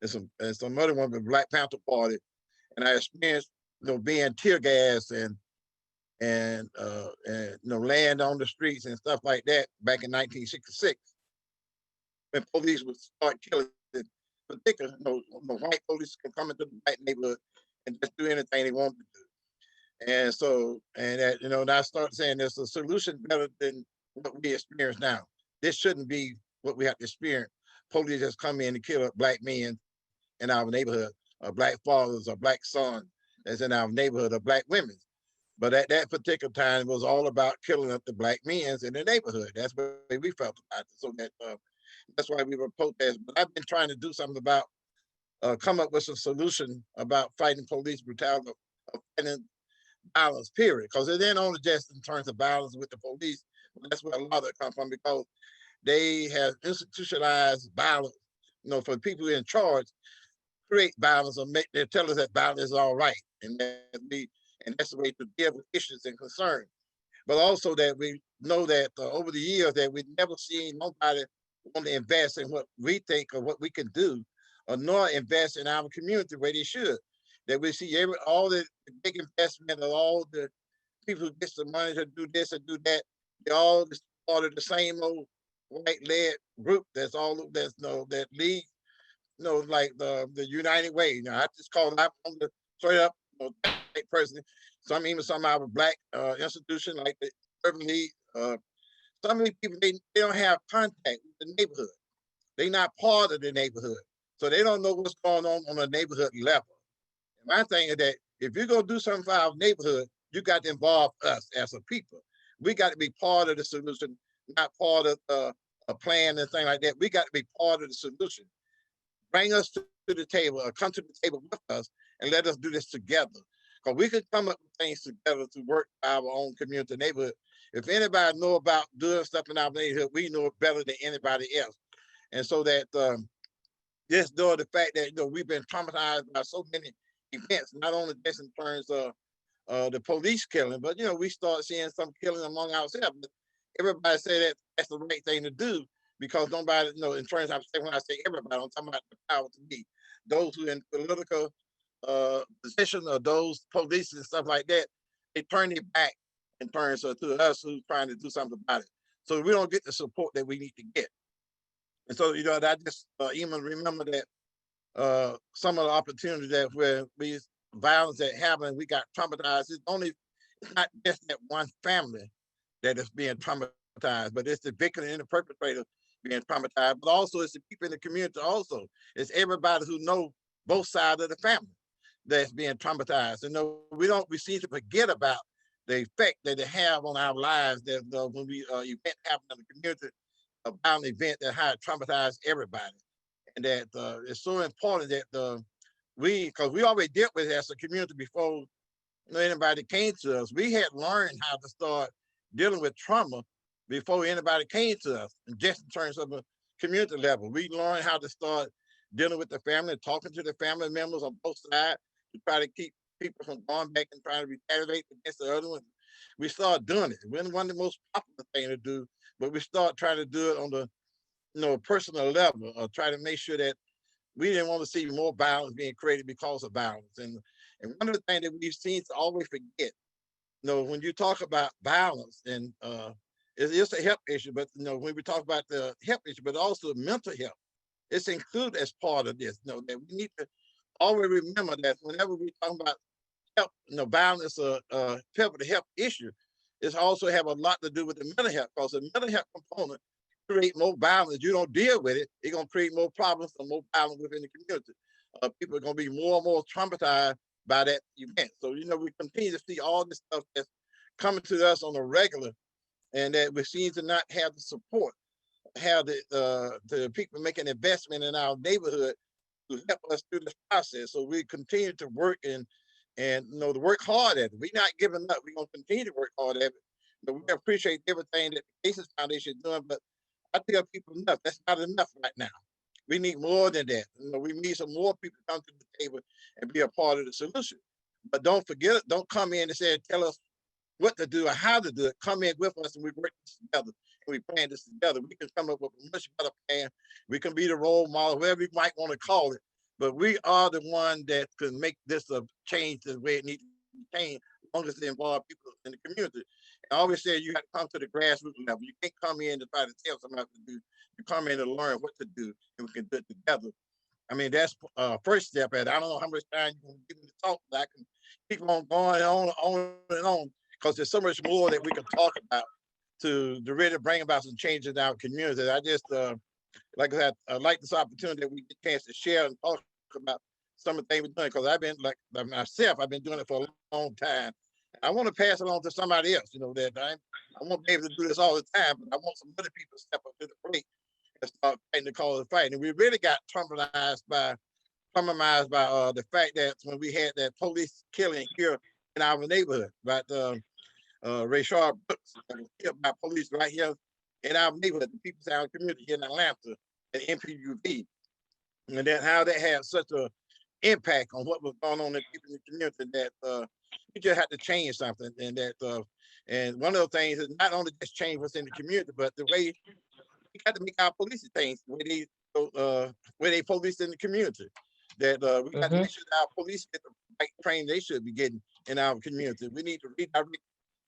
and some other one with the Black Panther Party. And I experienced, being tear gas and land on the streets and stuff like that back in 1966 when police would start killing. Particularly, white police can come into the black neighborhood and just do anything they want to do. And so, and I started saying there's a solution better than what we experience now. This shouldn't be what we have to experience. Police just come in and kill up black men in our neighborhood, or black fathers, or black sons that's in our neighborhood, or black women. But at that particular time, it was all about killing up the black men in the neighborhood. That's what we felt about it. So that's why we were protesting. But I've been trying to do something about, come up with a solution about fighting police brutality, fighting violence, period. Because it ain't only just in terms of violence with the police. That's where a lot of it comes from, because they have institutionalized violence, for people in charge, create violence, or they tell us that violence is all right. And that's the way to deal with issues and concerns. But also that we know that over the years that we've never seen nobody want to invest in what we think or what we can do, or nor invest in our community where they should. That we see all the big investment of all the people who get the money to do this and do that, they all just part of the same old white-led group that lead, like the United Way. I just call it out on the straight up person. Even some of our black institutions like the Urban League, some of these people, they don't have contact with the neighborhood. They're not part of the neighborhood. So they don't know what's going on a neighborhood level. And my thing is that if you're going to do something for our neighborhood, you got to involve us as a people. We got to be part of the solution, not part of a plan and thing like that. We got to be part of the solution. Bring us to the table, or come to the table with us, and let us do this together. Because we can come up with things together to work our own community neighborhood. If anybody know about doing stuff in our neighborhood, we know it better than anybody else. And so that just though the fact that we've been traumatized by so many events, not only just in terms of the police killing, but we start seeing some killing among ourselves. But everybody say that that's the right thing to do, because nobody, in terms of, when I say everybody, I'm talking about the power to be. Those who in political position, or those police and stuff like that, they turn their back in terms of to us who's trying to do something about it. So we don't get the support that we need to get. And so, I just even remember that some of the opportunities that where violence that happened, we got traumatized. It's not just that one family that is being traumatized, but it's the victim and the perpetrator being traumatized, but also it's the people in the community also. It's everybody who know both sides of the family that's being traumatized. And we seem to forget about the effect that they have on our lives, that when we event happen in the community, a violent event that how it traumatized everybody. And that it's so important that because we already dealt with it as a community before anybody came to us. We had learned how to start dealing with trauma before anybody came to us, and just in terms of a community level. We learned how to start dealing with the family, talking to the family members on both sides to try to keep people from going back and trying to retaliate against the other one. We started doing it. It wasn't one of the most popular things to do, but we started trying to do it on the personal level, or try to make sure that we didn't want to see more violence being created because of violence. And one of the things that we've seen to always forget, when you talk about violence, and it's a health issue, but when we talk about the health issue, but also mental health, it's included as part of this. That we need to always remember that whenever we talk about health, violence or the health issue, it's also have a lot to do with the mental health, because the mental health component create more violence. You don't deal with it, it's gonna create more problems and more violence within the community. People are gonna be more and more traumatized by that event. So we continue to see all this stuff that's coming to us on a regular, and that we seem to not have the support, have the people making investment in our neighborhood to help us through this process. So we continue to work and to work hard at it. We're not giving up. We're gonna continue to work hard at it. We appreciate everything that the Cases Foundation is doing, but I tell people enough. That's not enough right now. We need more than that. We need some more people to come to the table and be a part of the solution. But don't forget, don't come in and say, tell us what to do or how to do it. Come in with us and we work this together and we plan this together. We can come up with a much better plan. We can be the role model, whatever you might want to call it. But we are the one that can make this a change the way it needs to change, as long as it involves people in the community. And I always say you have to come to the grassroots level. You can't come in to try to tell somebody what to do. You come in to learn what to do, and we can do it together. I mean, that's first step at it. I don't know how much time you can give me to talk, but I can keep on going on and on, because there's so much more that we can talk about to really bring about some changes in our community. I just, like I said, I like this opportunity that we get a chance to share and talk about some of the things we're doing, because I've been, like myself, I've been doing it for a long time. I want to pass it on to somebody else, that I won't be able to do this all the time, but I want some other people to step up to the plate and start fighting the cause of the fight. And we really got traumatized by the fact that when we had that police killing here in our neighborhood, about Rayshard Brooks that was killed by police right here in our neighborhood, the People's Town community here in Atlanta, at NPUV, and then how that had such an impact on what was going on in people in the community that we just had to change something. And that and one of the things is not only just change what's in the community, but the way we got to make our police things where they police in the community. That we got to make sure that our police get the right training they should be getting in our community. We need to redirect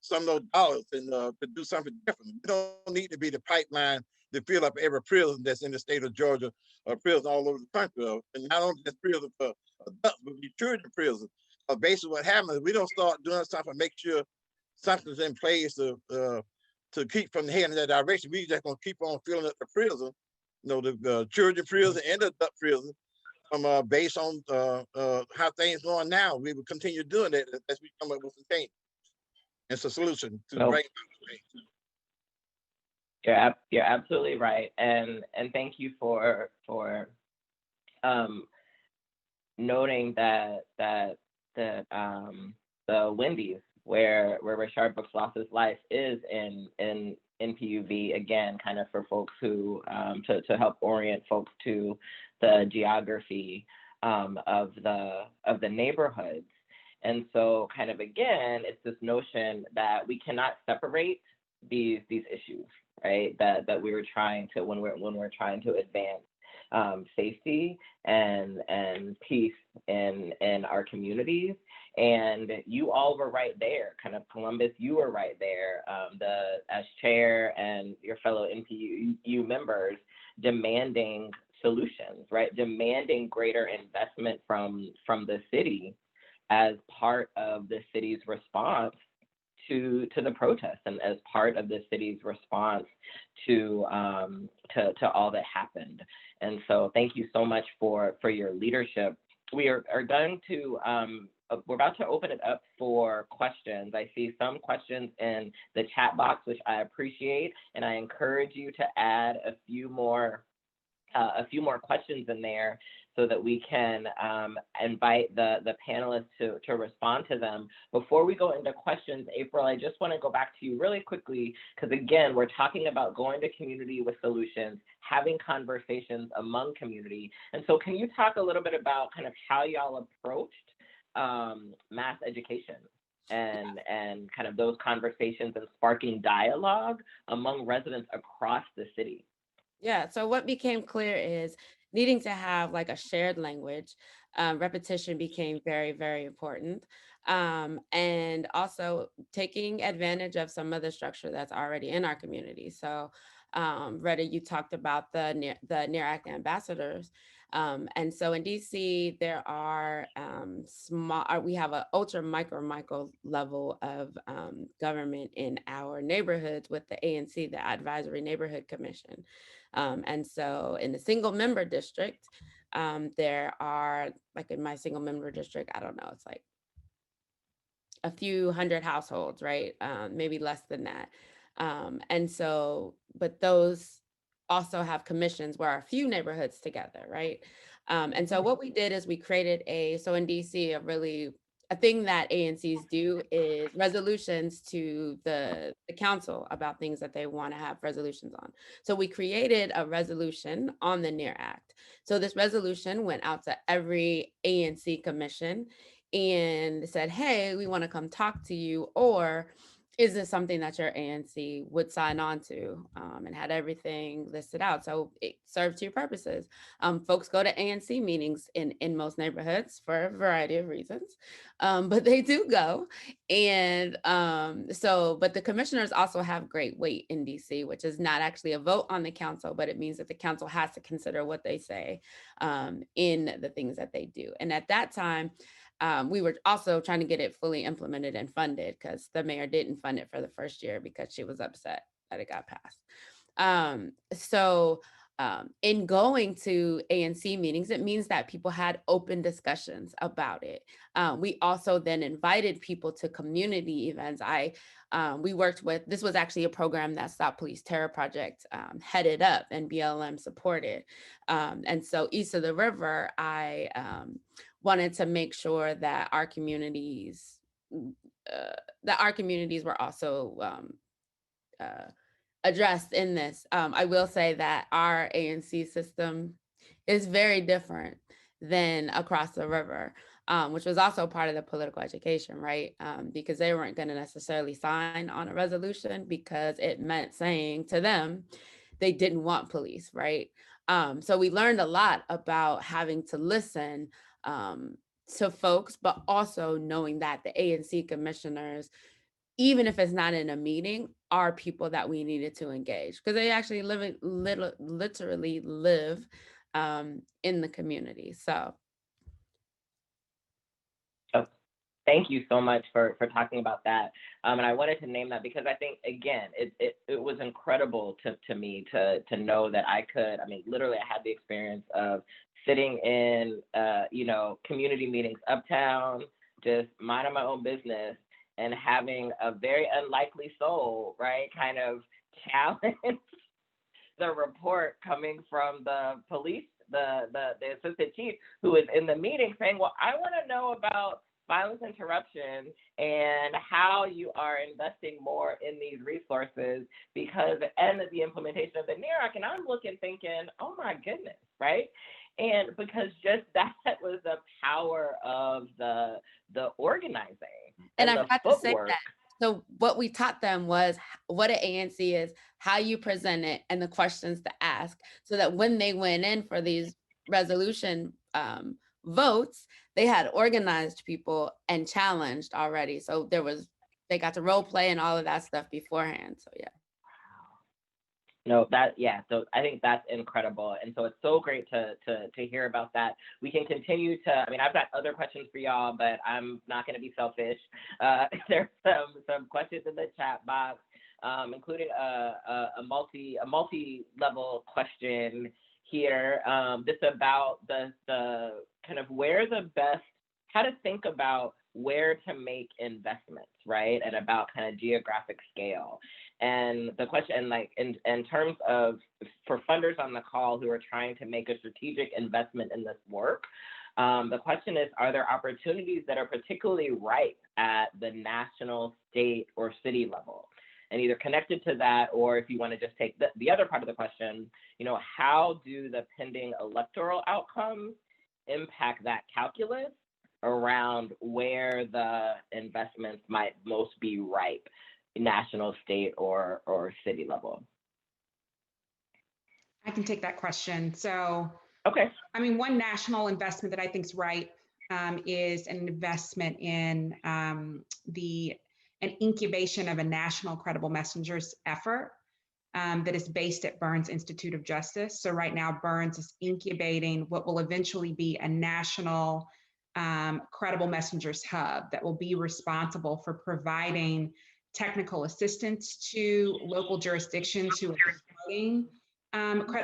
some of those dollars and to do something different. We don't need to be the pipeline to fill up every prison that's in the state of Georgia or prison all over the country. And not only just prison for adults, but the children prison. Basically what happens is we don't start doing something, make sure something's in place to keep from heading in that direction. We just gonna keep on filling up the prison, the children prison and the adult prison, based on how things going now. We will continue doing that as we come up with some change. It's a solution to bring. You're absolutely right, and thank you for noting that the Wendy's where Rayshard Brooks lost his life is in NPUV, again, kind of for folks who to help orient folks to the geography of the neighborhoods. And so kind of, again, it's this notion that we cannot separate these issues, right? That we were trying to, when we're trying to advance safety and peace in our communities. And you all were right there, kind of Columbus, you were right there, as chair and your fellow NPU members demanding solutions, right? Demanding greater investment from the city as part of the city's response to the protests and as part of the city's response to all that happened. And so thank you so much for your leadership. We are going to, we're about to open it up for questions. I see some questions in the chat box, which I appreciate, and I encourage you to add a few more questions in there so that we can invite the panelists to respond to them. Before we go into questions, April, I just want to go back to you really quickly, because again, we're talking about going to community with solutions, having conversations among community. And so can you talk a little bit about kind of how y'all approached mass education and kind of those conversations and sparking dialogue among residents across the city? Yeah, so what became clear is needing to have like a shared language. Repetition became very, very important. And also taking advantage of some of the structure that's already in our community. So Retta, you talked about the NEAR Act ambassadors. And so in DC, there are we have an ultra micro level of government in our neighborhoods with the ANC, the Advisory Neighborhood Commission. And so in the single member district, there are, like in my single member district, I don't know, it's like a few hundred households, right? Maybe less than that. And so, but those also have commissions where a few neighborhoods together, right? And so what we did is we created so in DC, a really a thing that ANCs do is resolutions to the council about things that they want to have resolutions on. So we created a resolution on the NEAR Act. So this resolution went out to every ANC commission and said, hey, we want to come talk to you, or is this something that your ANC would sign on to, and had everything listed out. So it served two purposes. Folks go to ANC meetings in most neighborhoods for a variety of reasons, but they do go. And but the commissioners also have great weight in DC, which is not actually a vote on the council, but it means that the council has to consider what they say in the things that they do. And at that time, we were also trying to get it fully implemented and funded, because the mayor didn't fund it for the first year because she was upset that it got passed. In going to ANC meetings, it means that people had open discussions about it. We also then invited people to community events. We worked with, this was actually a program that Stop Police Terror Project headed up and BLM supported. And so east of the river, I wanted to make sure that our communities were also addressed in this. I will say that our ANC system is very different than across the river, which was also part of the political education, right? Because they weren't going to necessarily sign on a resolution because it meant saying to them they didn't want police, right? So we learned a lot about having to listen to folks, but also knowing that the ANC commissioners, even if it's not in a meeting, are people that we needed to engage, because they actually literally live in the community. So. Oh, thank you so much for talking about that. And I wanted to name that because I think, again, it was incredible to me to know that I could, literally I had the experience of sitting in, community meetings uptown, just minding my own business, and having a very unlikely soul, right, kind of challenge the report coming from the police, the assistant chief, who is in the meeting saying, well, I want to know about violence interruption and how you are investing more in these resources because and the implementation of the NEAR Act. And I'm looking thinking, oh my goodness, right? And because just that was the power of the organizing. And I got to say that. So what we taught them was what an ANC is, how you present it, and the questions to ask, so that when they went in for these resolution votes, they had organized people and challenged already. So they got to role play and all of that stuff beforehand. So yeah. No, so I think that's incredible. And so it's so great to hear about that. We can continue to, I've got other questions for y'all, but I'm not going to be selfish. There's some questions in the chat box, including a multi-level question here, just about the kind of how to think about where to make investments, right? And about kind of geographic scale. And the question, like in terms of, for funders on the call who are trying to make a strategic investment in this work, the question is, are there opportunities that are particularly ripe at the national, state, or city level? And either connected to that, or if you want to just take the other part of the question, how do the pending electoral outcomes impact that calculus around where the investments might most be ripe, national, state, or city level? I can take that question. So, okay. One national investment that I think is right is an investment in an incubation of a national credible messengers effort that is based at Burns Institute of Justice. So right now, Burns is incubating what will eventually be a national credible messengers hub that will be responsible for providing technical assistance to local jurisdictions who are starting,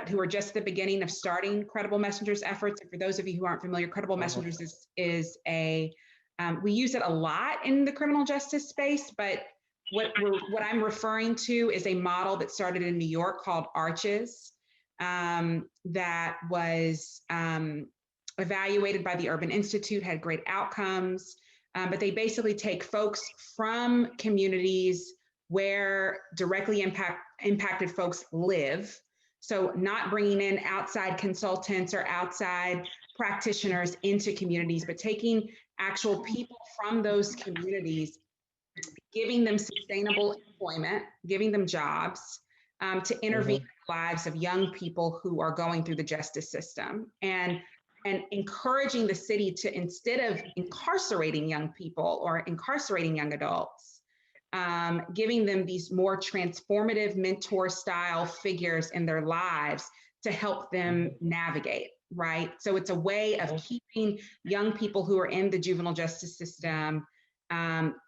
who are just at the beginning of starting credible messengers efforts. And for those of you who aren't familiar, credible messengers is we use it a lot in the criminal justice space, but what I'm referring to is a model that started in New York called Arches, that was evaluated by the Urban Institute, had great outcomes. But they basically take folks from communities where directly impacted folks live. So not bringing in outside consultants or outside practitioners into communities, but taking actual people from those communities, giving them sustainable employment, giving them jobs, to intervene in the lives of young people who are going through the justice system, and encouraging the city to, instead of incarcerating young people or incarcerating young adults, giving them these more transformative mentor style figures in their lives to help them navigate, right? So it's a way of keeping young people who are in the juvenile justice system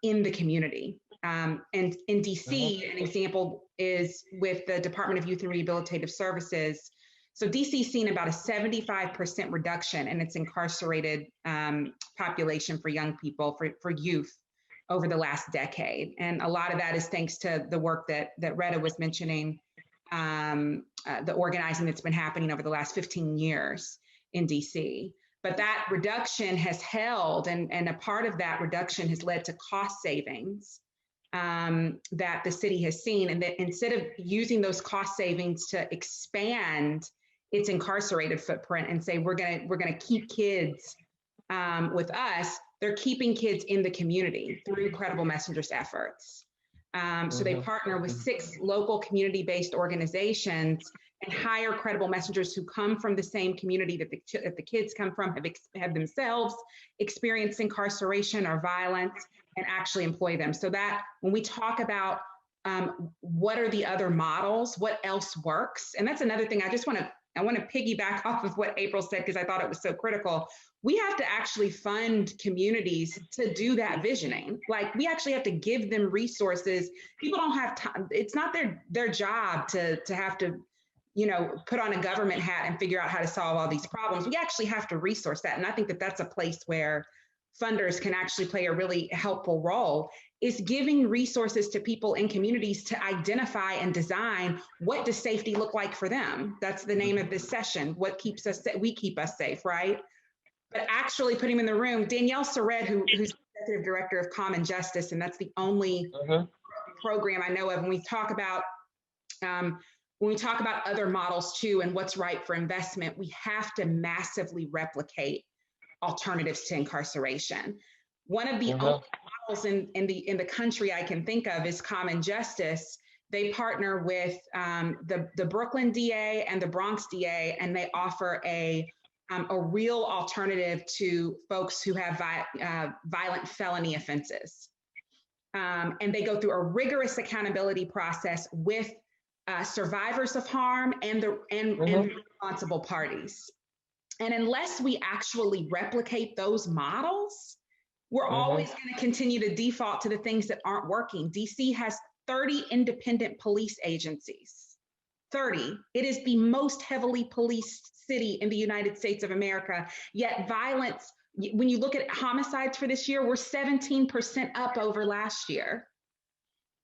in the community. And in DC, an example is with the Department of Youth and Rehabilitative Services. So DC's seen about a 75% reduction in its incarcerated population for young people, for youth, over the last decade. And a lot of that is thanks to the work that Retta was mentioning, the organizing that's been happening over the last 15 years in DC. But that reduction has held, and a part of that reduction has led to cost savings that the city has seen. And that instead of using those cost savings to expand its incarcerated footprint and say, we're gonna keep kids with us, they're keeping kids in the community through Credible Messenger's efforts. So they partner with 6 local community-based organizations and hire credible messengers who come from the same community that the kids come from, have themselves experienced incarceration or violence, and actually employ them. So that when we talk about what are the other models, what else works, and that's another thing I want to piggyback off of what April said, because I thought it was so critical. We have to actually fund communities to do that visioning. Like, we actually have to give them resources. People don't have time. It's not their job to have to, put on a government hat and figure out how to solve all these problems. We actually have to resource that. And I think that that's a place where funders can actually play a really helpful role, is giving resources to people in communities to identify and design what does safety look like for them. That's the name of this session. What keeps us, we keep us safe, right? But actually putting them in the room. Danielle Surred, who's executive director of Common Justice, and that's the only program I know of. When we talk about other models too, and what's right for investment, we have to massively replicate alternatives to incarceration. One of the only models in the country I can think of is Common Justice. They partner with the Brooklyn DA and the Bronx DA, and they offer a real alternative to folks who have violent felony offenses. And they go through a rigorous accountability process with survivors of harm and responsible parties. And unless we actually replicate those models, we're always going to continue to default to the things that aren't working. DC has 30 independent police agencies. 30. It is the most heavily policed city in the United States of America. Yet violence, when you look at homicides for this year, we're 17% up over last year.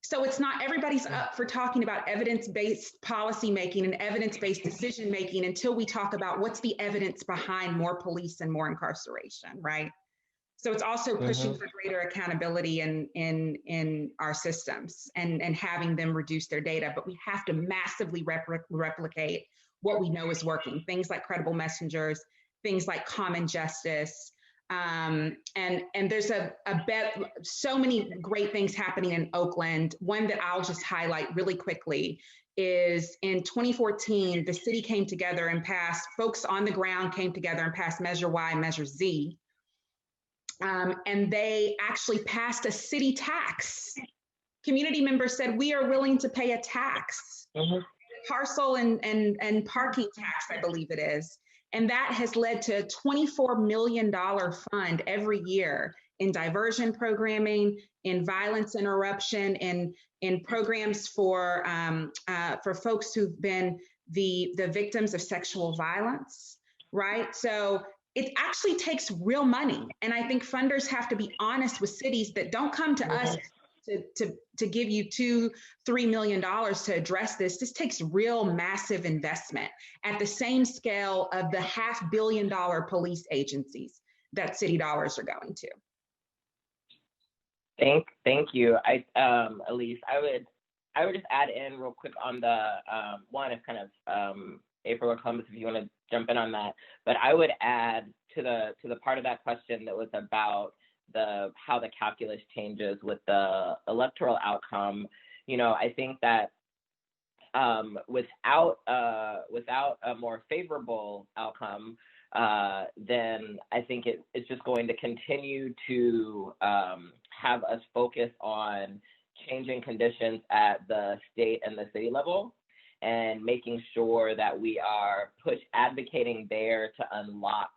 So it's not everybody's up for talking about evidence-based policymaking and evidence-based decision-making until we talk about what's the evidence behind more police and more incarceration, right? So it's also pushing for greater accountability in our systems and having them reduce their data. But we have to massively replicate what we know is working. Things like credible messengers, things like Common Justice. And there's so many great things happening in Oakland. One that I'll just highlight really quickly is in 2014, the city came together and folks on the ground came together and passed Measure Y, Measure Z. And they actually passed a city tax. Community members said, we are willing to pay a tax, parcel and parking tax, I believe it is. And that has led to a $24 million fund every year in diversion programming, in violence interruption, in programs for folks who've been the victims of sexual violence, right? So it actually takes real money. And I think funders have to be honest with cities that don't come to us to give you $2-3 million to address this. This takes real massive investment at the same scale of the $500 million police agencies that city dollars are going to. Thank you. Elise, I would just add in real quick on the one, if kind of April or Columbus, if you want to jump in on that. But I would add to the part of that question that was about how the calculus changes with the electoral outcome. You know, I think that without a more favorable outcome, then I think it's just going to continue to have us focus on changing conditions at the state and the city level, and making sure that we are advocating there to unlock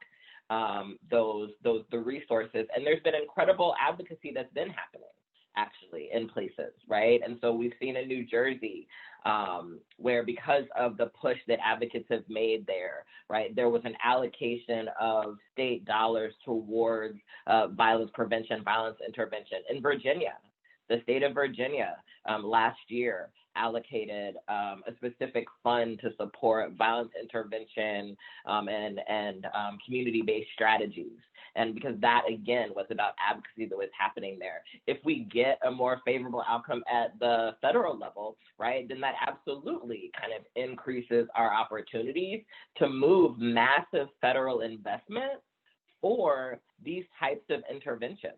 the resources. And there's been incredible advocacy that's been happening actually in places, right? And so we've seen in New Jersey where, because of the push that advocates have made there, right, there was an allocation of state dollars towards violence prevention, violence intervention. In Virginia, the state of Virginia last year allocated a specific fund to support violence intervention and community-based strategies. And because that, again, was about advocacy that was happening there. If we get a more favorable outcome at the federal level, right, then that absolutely kind of increases our opportunities to move massive federal investment for these types of interventions.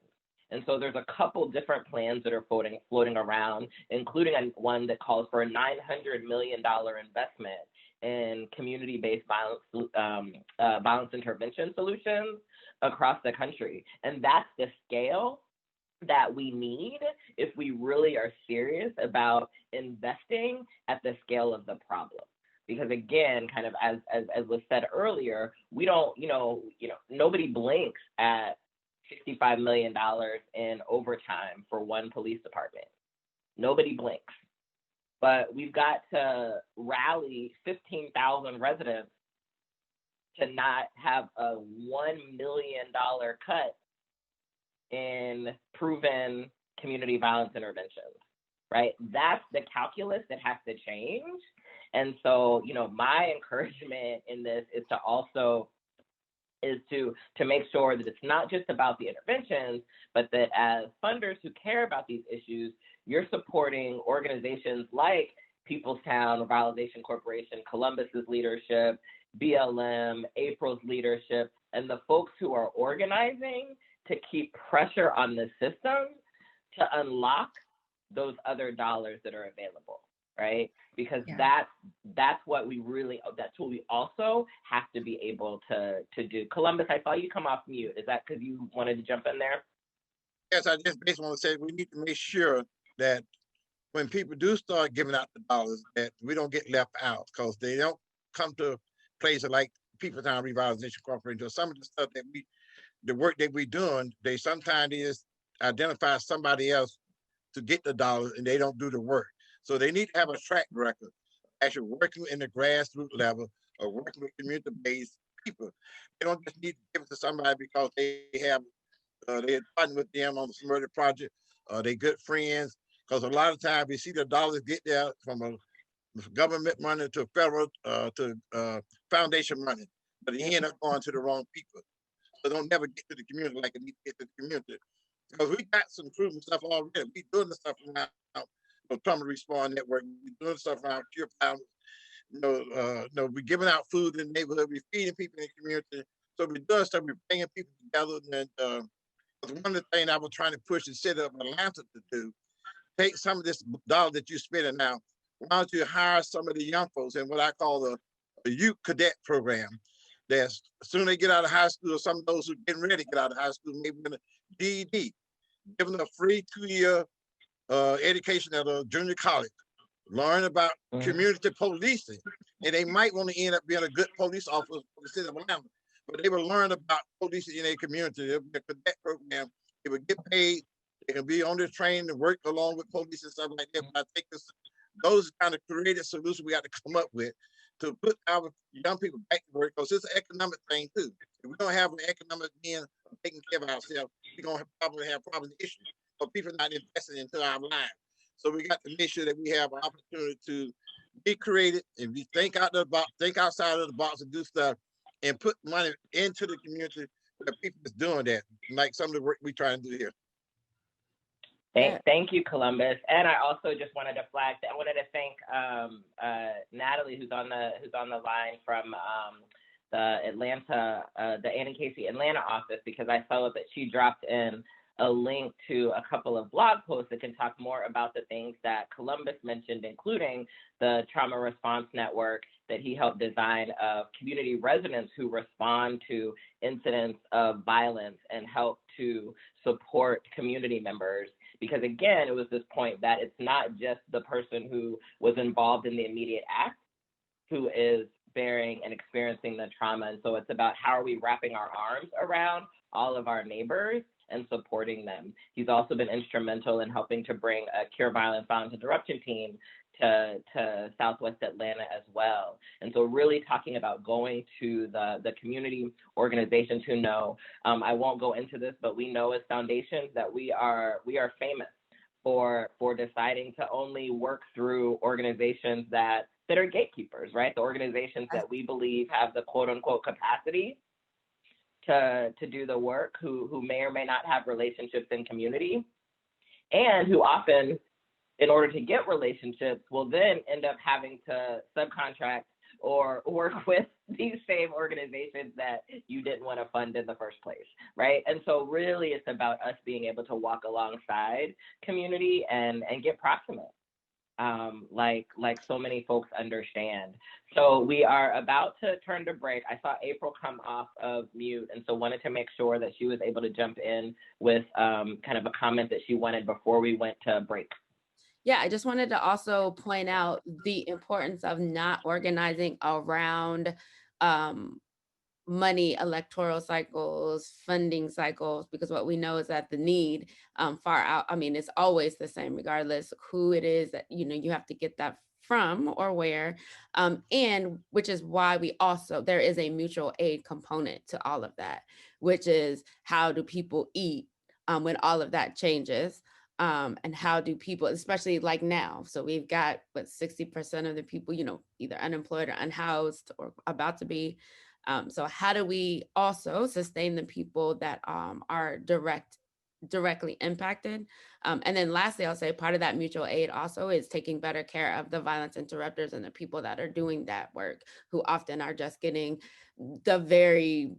And so there's a couple different plans that are floating around, including one that calls for a $900 million investment in community-based violence intervention solutions across the country. And that's the scale that we need if we really are serious about investing at the scale of the problem. Because again, kind of as was said earlier, we don't, nobody blinks at $65 million in overtime for one police department. Nobody blinks. But we've got to rally 15,000 residents to not have a $1 million cut in proven community violence interventions, right? That's the calculus that has to change. And so, my encouragement in this is to make sure that it's not just about the interventions, but that as funders who care about these issues, you're supporting organizations like Peoplestown Revitalization Corporation, Columbus's leadership, BLM, April's leadership, and the folks who are organizing to keep pressure on the system to unlock those other dollars that are available, right? Because that's what we also have to be able to do. Columbus, I saw you come off mute. Is that because you wanted to jump in there? Yes, I just basically want to say we need to make sure that when people do start giving out the dollars, that we don't get left out, because they don't come to places like Peoplestown Revitalization Corporation or some of the stuff that the work that we're doing, they sometimes is identify somebody else to get the dollars and they don't do the work. So they need to have a track record, actually working in the grassroots level or working with community-based people. They don't just need to give it to somebody because they're partnering with them on the murder project. They're good friends, because a lot of times we see the dollars get there from a government money to federal to foundation money, but they end up going to the wrong people. So they don't never get to the community like it needs to get to the community. Because we got some proven stuff already. We doing the stuff around trauma response network. We doing stuff around cure powers. We're giving out food in the neighborhood. We're feeding people in the community. So we're doing stuff. We're bringing people together. And one of the things I was trying to push and set up Atlanta to do, take some of this dollar that you're spending now. Why don't you hire some of the young folks in what I call a youth cadet program? That's as soon as they get out of high school, or some of those who are getting ready to get out of high school, maybe in a GED, give them a free 2-year education at a junior college, learn about community policing, and they might want to end up being a good police officer for the city of Atlanta. But they will learn about policing in their community. There'll be a cadet program. They will get paid. They can be on their train to work along with police and stuff like that. But I think those kind of creative solutions we have to come up with to put our young people back to work, because it's an economic thing too. If we don't have an economic being taking care of ourselves, we're going to probably have issues of people not investing into our lives. So we got to make sure that we have an opportunity to be creative and we think outside of the box and do stuff and put money into the community where people is doing that, like some of the work we try to do here. Thank you, Columbus. And I also just wanted to flag that I wanted to thank Natalie, who's on the line from the Atlanta, the Annie Casey Atlanta office, because I saw that she dropped in a link to a couple of blog posts that can talk more about the things that Columbus mentioned, including the trauma response network that he helped design of community residents who respond to incidents of violence and help to support community members. Because again, it was this point that it's not just the person who was involved in the immediate act who is bearing and experiencing the trauma. And so it's about how are we wrapping our arms around all of our neighbors and supporting them. He's also been instrumental in helping to bring a Cure Violence Interruption team to Southwest Atlanta as well. And so really talking about going to the community organizations who know, I won't go into this, but we know as foundations that we are famous for deciding to only work through organizations that are gatekeepers, right? The organizations that we believe have the quote unquote capacity to do the work, who may or may not have relationships in community, and who often, in order to get relationships, will then end up having to subcontract or work with these same organizations that you didn't want to fund in the first place, right? And so really it's about us being able to walk alongside community and get proximate, like so many folks understand. So we are about to turn to break. I saw April come off of mute, and so wanted to make sure that she was able to jump in with kind of a comment that she wanted before we went to break. Yeah, I just wanted to also point out the importance of not organizing around money, electoral cycles, funding cycles, because what we know is that the need far out, I mean, it's always the same, regardless who it is that, you have to get that from or where, and which is why there is a mutual aid component to all of that, which is how do people eat when all of that changes? And how do people, especially like now, so we've got 60% of the people, either unemployed or unhoused or about to be. So how do we also sustain the people that are directly impacted? And then lastly, I'll say part of that mutual aid also is taking better care of the violence interrupters and the people that are doing that work, who often are just getting the very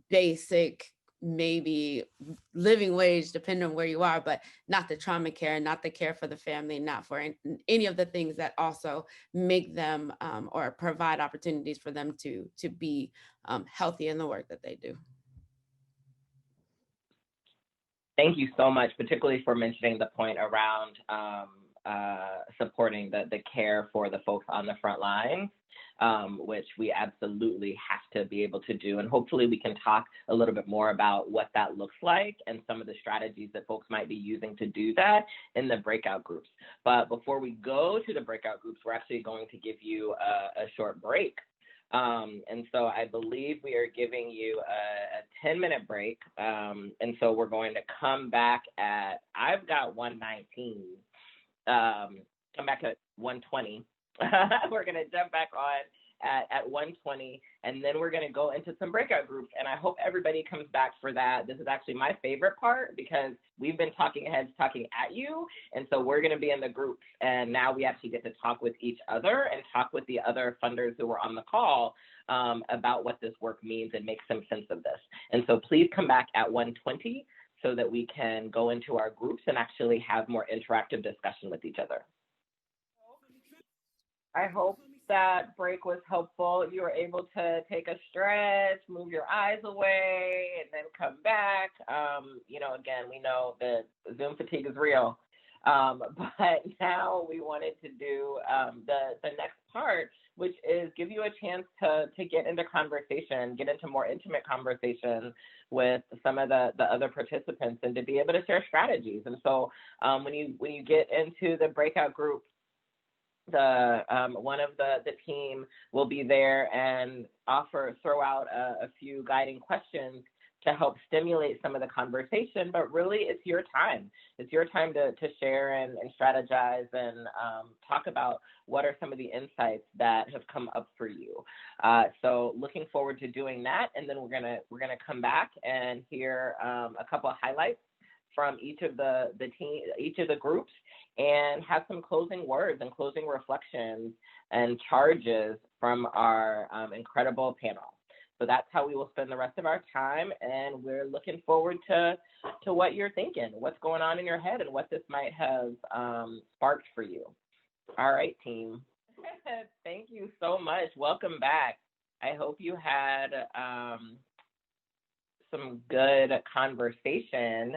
basic, maybe living wage, depending on where you are, but not the trauma care, not the care for the family, not for any of the things that also make them or provide opportunities for them to be healthy in the work that they do. Thank you so much, particularly for mentioning the point around supporting the care for the folks on the front lines. Which we absolutely have to be able to do. And hopefully we can talk a little bit more about what that looks like and some of the strategies that folks might be using to do that in the breakout groups. But before we go to the breakout groups, we're actually going to give you a short break. And so I believe we are giving you a 10-minute break. And so we're going to come back at, I've got 1:19, come back at 1:20. We're going to jump back on at 1:20, and then we're going to go into some breakout groups. And I hope everybody comes back for that. This is actually my favorite part because we've been talking at you. And so we're going to be in the groups. And now we actually get to talk with each other and talk with the other funders who were on the call about what this work means and make some sense of this. And so please come back at 1:20 so that we can go into our groups and actually have more interactive discussion with each other. I hope that break was helpful. You were able to take a stretch, move your eyes away, and then come back. Again, we know that Zoom fatigue is real. But now we wanted to do the next part, which is give you a chance to get into conversation, get into more intimate conversation with some of the other participants and to be able to share strategies. And so when you get into the breakout group, one of the team will be there and throw out a few guiding questions to help stimulate some of the conversation, but really it's your time. It's your time to share and strategize and talk about what are some of the insights that have come up for you. So looking forward to doing that. And then we're gonna come back and hear a couple of highlights from each of the groups, and have some closing words and closing reflections and charges from our incredible panel. So that's how we will spend the rest of our time, and we're looking forward to what you're thinking, what's going on in your head, and what this might have sparked for you. All right, team. Thank you so much. Welcome back. I hope you had some good conversation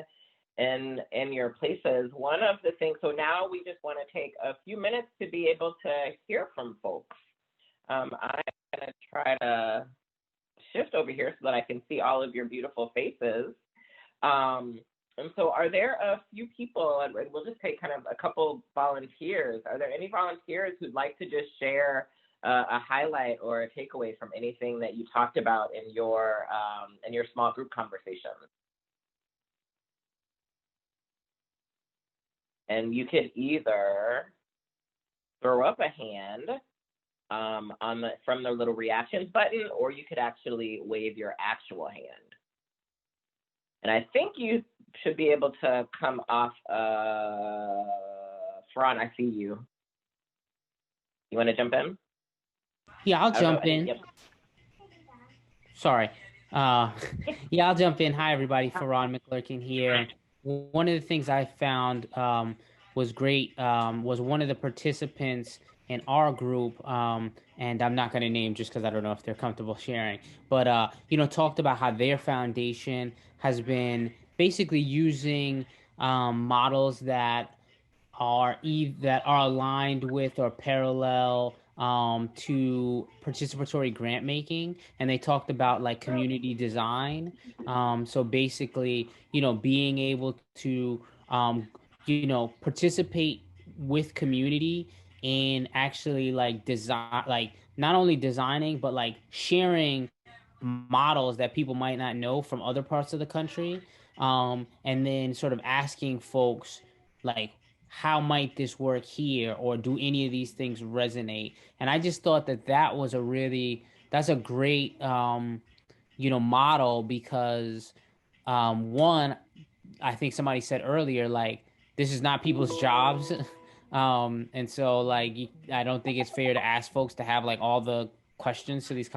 in your places. One of the things, so now we just want to take a few minutes to be able to hear from folks. I'm going to try to shift over here so that I can see all of your beautiful faces. And so are there a few people, and we'll just take kind of a couple volunteers. Are there any volunteers who'd like to just share a highlight or a takeaway from anything that you talked about in your small group conversation? And you could either throw up a hand from the little reactions button, or you could actually wave your actual hand. And I think you should be able to come off front. I see you. You want to jump in? Yeah, I'll jump in. Yep. Sorry. Yeah, I'll jump in. Hi, everybody. Farron McClurkin here. One of the things I found was great was one of the participants in our group, and I'm not going to name just because I don't know if they're comfortable sharing, but talked about how their foundation has been basically using models that are aligned with or parallel to participatory grant making, and they talked about like community design. So basically, being able to participate with community in actually like design, like not only designing but like sharing models that people might not know from other parts of the country, and then sort of asking folks like, how might this work here, or do any of these things resonate? And I just thought that was that's a great model, because one, I think somebody said earlier, like, this is not people's jobs. And so like, I don't think it's fair to ask folks to have like all the answers to these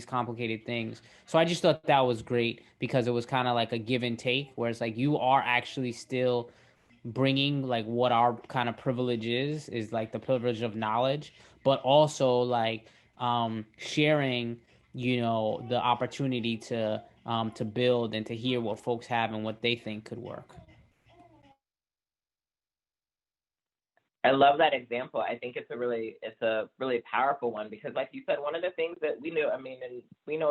complicated things. So I just thought that was great, because it was kind of like a give and take, where it's like you are actually still bringing like what our kind of privilege is like the privilege of knowledge, but also like sharing the opportunity to build and to hear what folks have and what they think could work. I love that example. I think it's a really powerful one, because like you said, one of the things that we know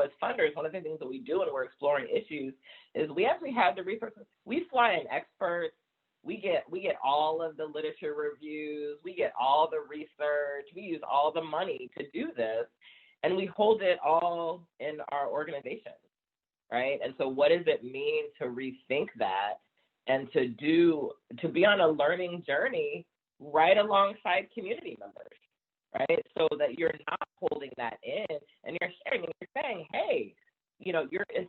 as funders, one of the things that we do when we're exploring issues is we actually have the resources. We fly in experts. We get all of the literature reviews. We get all the research. We use all the money to do this, and we hold it all in our organization, right? And so what does it mean to rethink that and to be on a learning journey right alongside community members, right? So that you're not holding that in, and you're sharing, and you're saying, hey,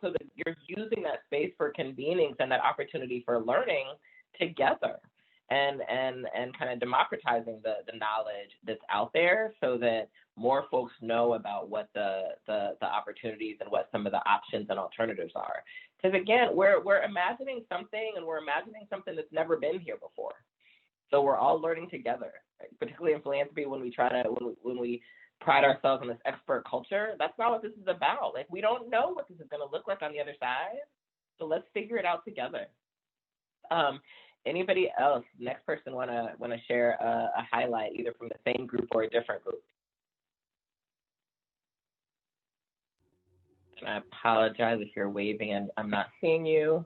so that you're using that space for convenings and that opportunity for learning together, and kind of democratizing the knowledge that's out there, so that more folks know about what the opportunities and what some of the options and alternatives are. Because again, we're imagining something, and we're imagining something that's never been here before. So we're all learning together, right? Particularly in philanthropy, when we pride ourselves on this expert culture. That's not what this is about. Like, we don't know what this is going to look like on the other side, so let's figure it out together. Anybody else? Next person want to share a highlight, either from the same group or a different group? And I apologize if you're waving and I'm not seeing you.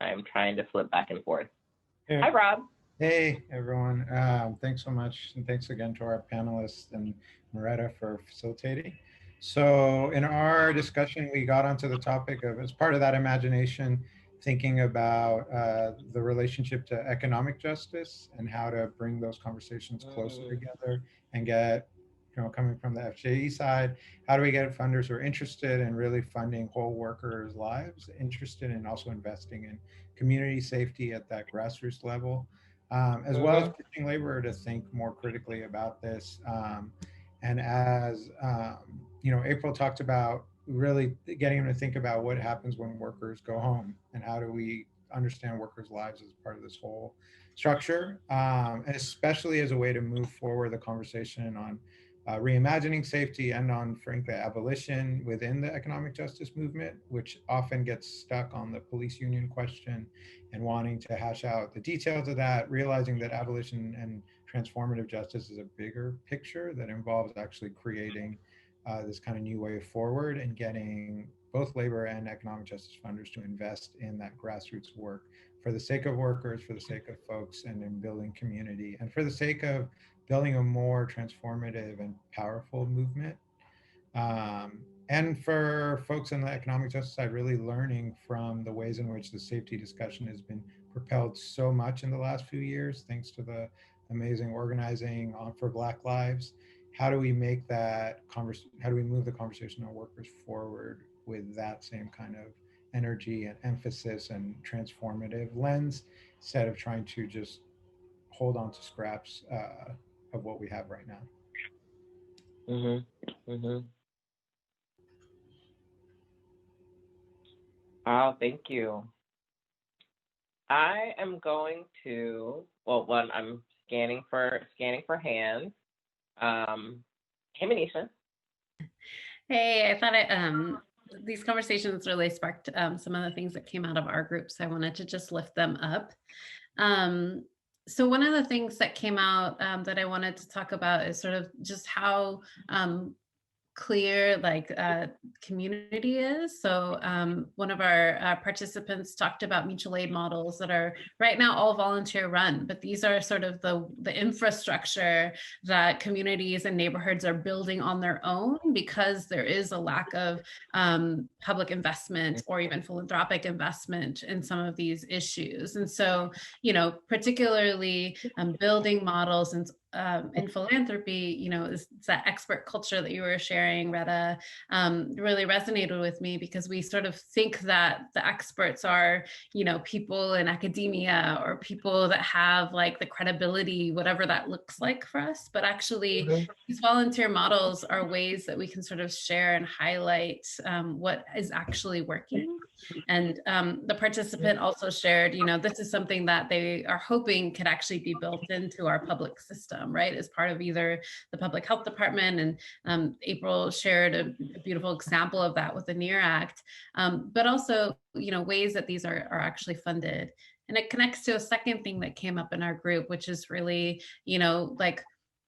I'm trying to flip back and forth. Hey. Hi, Rob. Hey, everyone. Thanks so much. And thanks again to our panelists and AMORETTA for facilitating. So in our discussion, we got onto the topic of, as part of that imagination, thinking about the relationship to economic justice and how to bring those conversations closer together and get coming from the FJE side, how do we get funders who are interested in really funding whole workers' lives, interested in also investing in community safety at that grassroots level, as well as pushing labor to think more critically about this. And as April talked about, really getting them to think about what happens when workers go home and how do we understand workers' lives as part of this whole structure, and especially as a way to move forward the conversation on reimagining safety and on, frankly, abolition within the economic justice movement, which often gets stuck on the police union question and wanting to hash out the details of that, realizing that abolition and transformative justice is a bigger picture that involves actually creating this kind of new way forward and getting both labor and economic justice funders to invest in that grassroots work for the sake of workers, for the sake of folks, and in building community, and for the sake of building a more transformative and powerful movement. And for folks on the economic justice side, really learning from the ways in which the safety discussion has been propelled so much in the last few years, thanks to the amazing organizing for Black Lives. How do we make that how do we move the conversation on workers forward with that same kind of energy and emphasis and transformative lens, instead of trying to just hold on to scraps of what we have right now? Oh, thank you. I am going to, well, one, I'm scanning for hands. Hey, Manisha. Hey, I thought these conversations really sparked some of the things that came out of our group, so I wanted to just lift them up. So one of the things that came out that I wanted to talk about is sort of just how clear community is. So one of our participants talked about mutual aid models that are right now all volunteer run, but these are sort of the infrastructure that communities and neighborhoods are building on their own because there is a lack of public investment or even philanthropic investment in some of these issues. And so, particularly building models and in philanthropy, is that expert culture that you were sharing, Retta, really resonated with me because we sort of think that the experts are, people in academia or people that have like the credibility, whatever that looks like for us. But actually, these volunteer models are ways that we can sort of share and highlight what is actually working. And the participant also shared, this is something that they are hoping could actually be built into our public system, right? As part of either the public health department, and April shared a beautiful example of that with the NEAR Act, but also, ways that these are actually funded. And it connects to a second thing that came up in our group, which is really,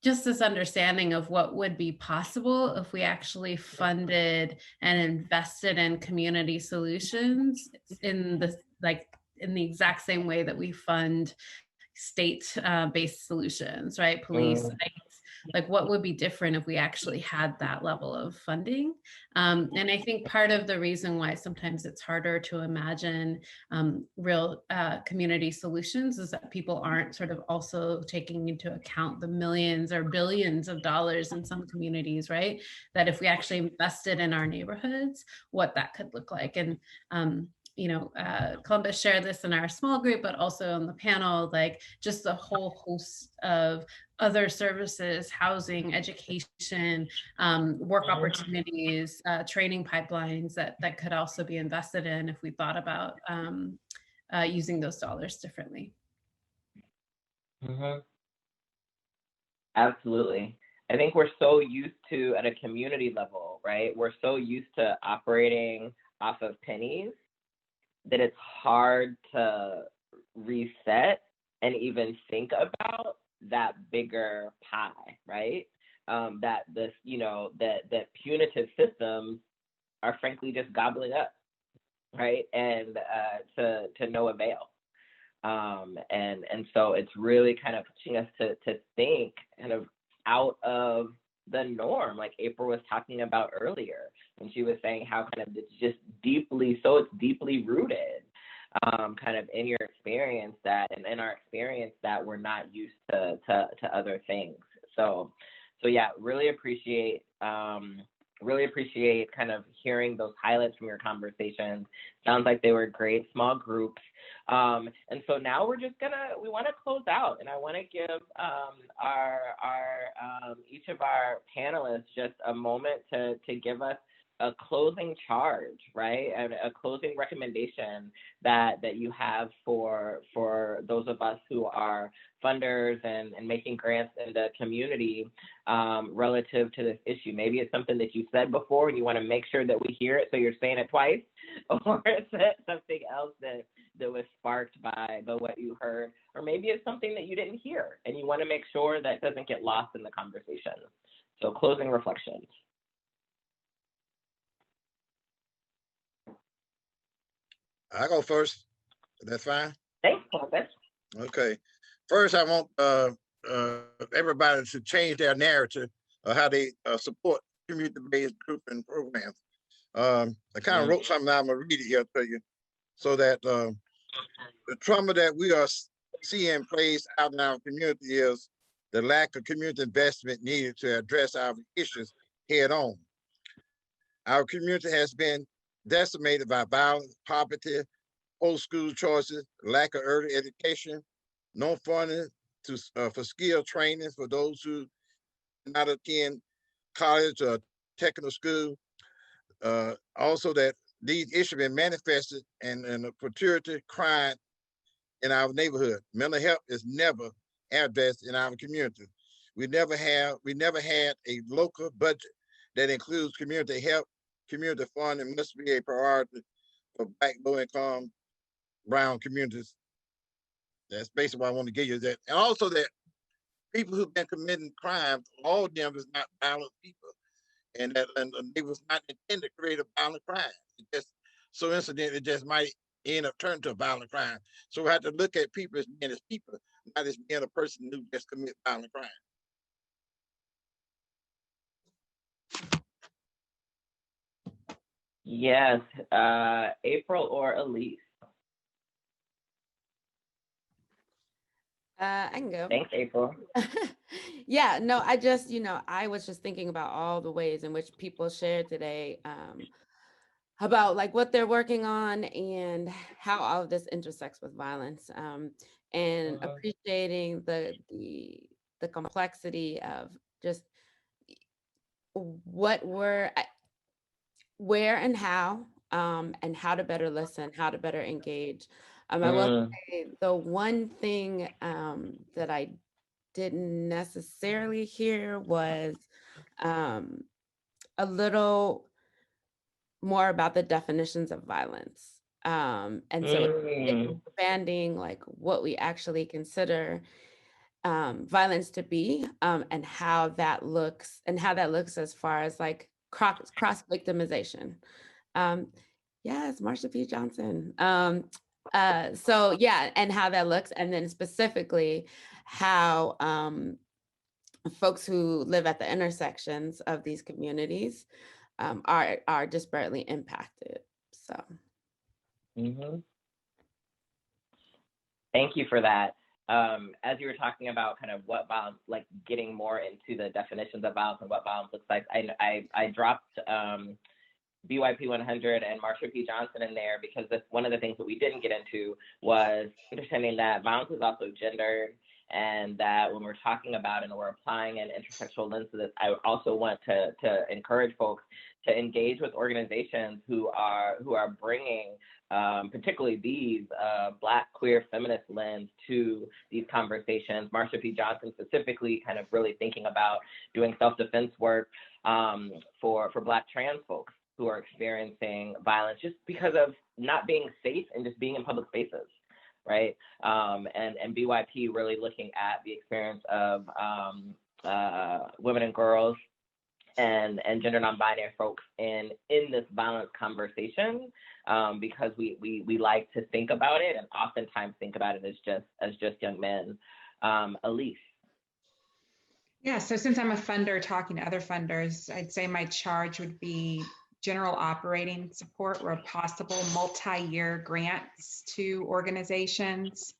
just this understanding of what would be possible if we actually funded and invested in community solutions in the exact same way that we fund state-based solutions, right? Police, like what would be different if we actually had that level of funding? And I think part of the reason why sometimes it's harder to imagine real community solutions is that people aren't sort of also taking into account the millions or billions of dollars in some communities, right? That if we actually invested in our neighborhoods, what that could look like. And Columbus shared this in our small group, but also on the panel, like just the whole host of other services, housing, education, work opportunities, training pipelines that could also be invested in if we thought about using those dollars differently. Absolutely. I think we're so used to, at a community level, right? We're so used to operating off of pennies that it's hard to reset and even think about that bigger pie, right? That punitive systems are frankly just gobbling up, right? And to no avail. And so it's really kind of pushing us to think kind of out of the norm, like April was talking about earlier, when she was saying how kind of it's just it's deeply rooted kind of in your experience that, and in our experience that we're not used to other things. So So yeah, really appreciate kind of hearing those highlights from your conversations. Sounds like they were great small groups. And so now we want to close out, and I want to give each of our panelists just a moment to give us a closing charge, right? And a closing recommendation that you have for those of us who are funders and making grants in the community relative to this issue. Maybe it's something that you said before and you want to make sure that we hear it, so you're saying it twice, or is it something else that was sparked by what you heard, or maybe it's something that you didn't hear and you want to make sure that doesn't get lost in the conversation. So closing reflections. I go first. That's fine. Thanks, Columbus. Okay. First, I want everybody to change their narrative of how they support community-based groups and programs. I kind of wrote something. I'm gonna read it here to you, so that the trauma that we are seeing plays out in our community is the lack of community investment needed to address our issues head on. Our community has been decimated by violence, poverty, post-school choices, lack of early education, no funding for skill training for those who not attend college or technical school. Also, that these issues have been manifested in a perpetuity crime in our neighborhood. Mental health is never addressed in our community. We never had a local budget that includes community health. Community funding must be a priority for Black, low-income, brown communities. That's basically what I want to give you, that. And also that people who've been committing crimes, all of them is not violent people. And that they was not intended to create a violent crime. It just so incident, it just might end up turning to a violent crime. So we have to look at people as being as people, not as being a person who just commit violent crime. Yes, April or Elise? I can go. Thanks, April. Yeah, no, I was just thinking about all the ways in which people shared today about like what they're working on and how all of this intersects with violence, and appreciating the complexity of just what where and how to better listen, how to better engage. I will say the one thing that I didn't necessarily hear was a little more about the definitions of violence. And so expanding like what we actually consider violence to be, and how that looks as far as like cross victimization. Yes, Marsha P. Johnson. So yeah, and how that looks, and then specifically how folks who live at the intersections of these communities are disparately impacted. So. Thank you for that. As you were talking about kind of what violence, like getting more into the definitions of violence and what violence looks like, I dropped BYP 100 and Marsha P. Johnson in there because one of the things that we didn't get into was understanding that violence is also gendered, and that when we're talking about and we're applying an intersectional lens to this, I also want to encourage folks to engage with organizations who are bringing particularly these Black, queer, feminist lens to these conversations. Marsha P. Johnson specifically kind of really thinking about doing self-defense work for Black trans folks who are experiencing violence just because of not being safe and just being in public spaces, right? And BYP really looking at the experience of women and girls and gender non-binary folks in this violence conversation, because we like to think about it and oftentimes think about it as just young men. Elise. Yeah, so since I'm a funder talking to other funders, I'd say my charge would be general operating support where possible, multi-year grants to organizations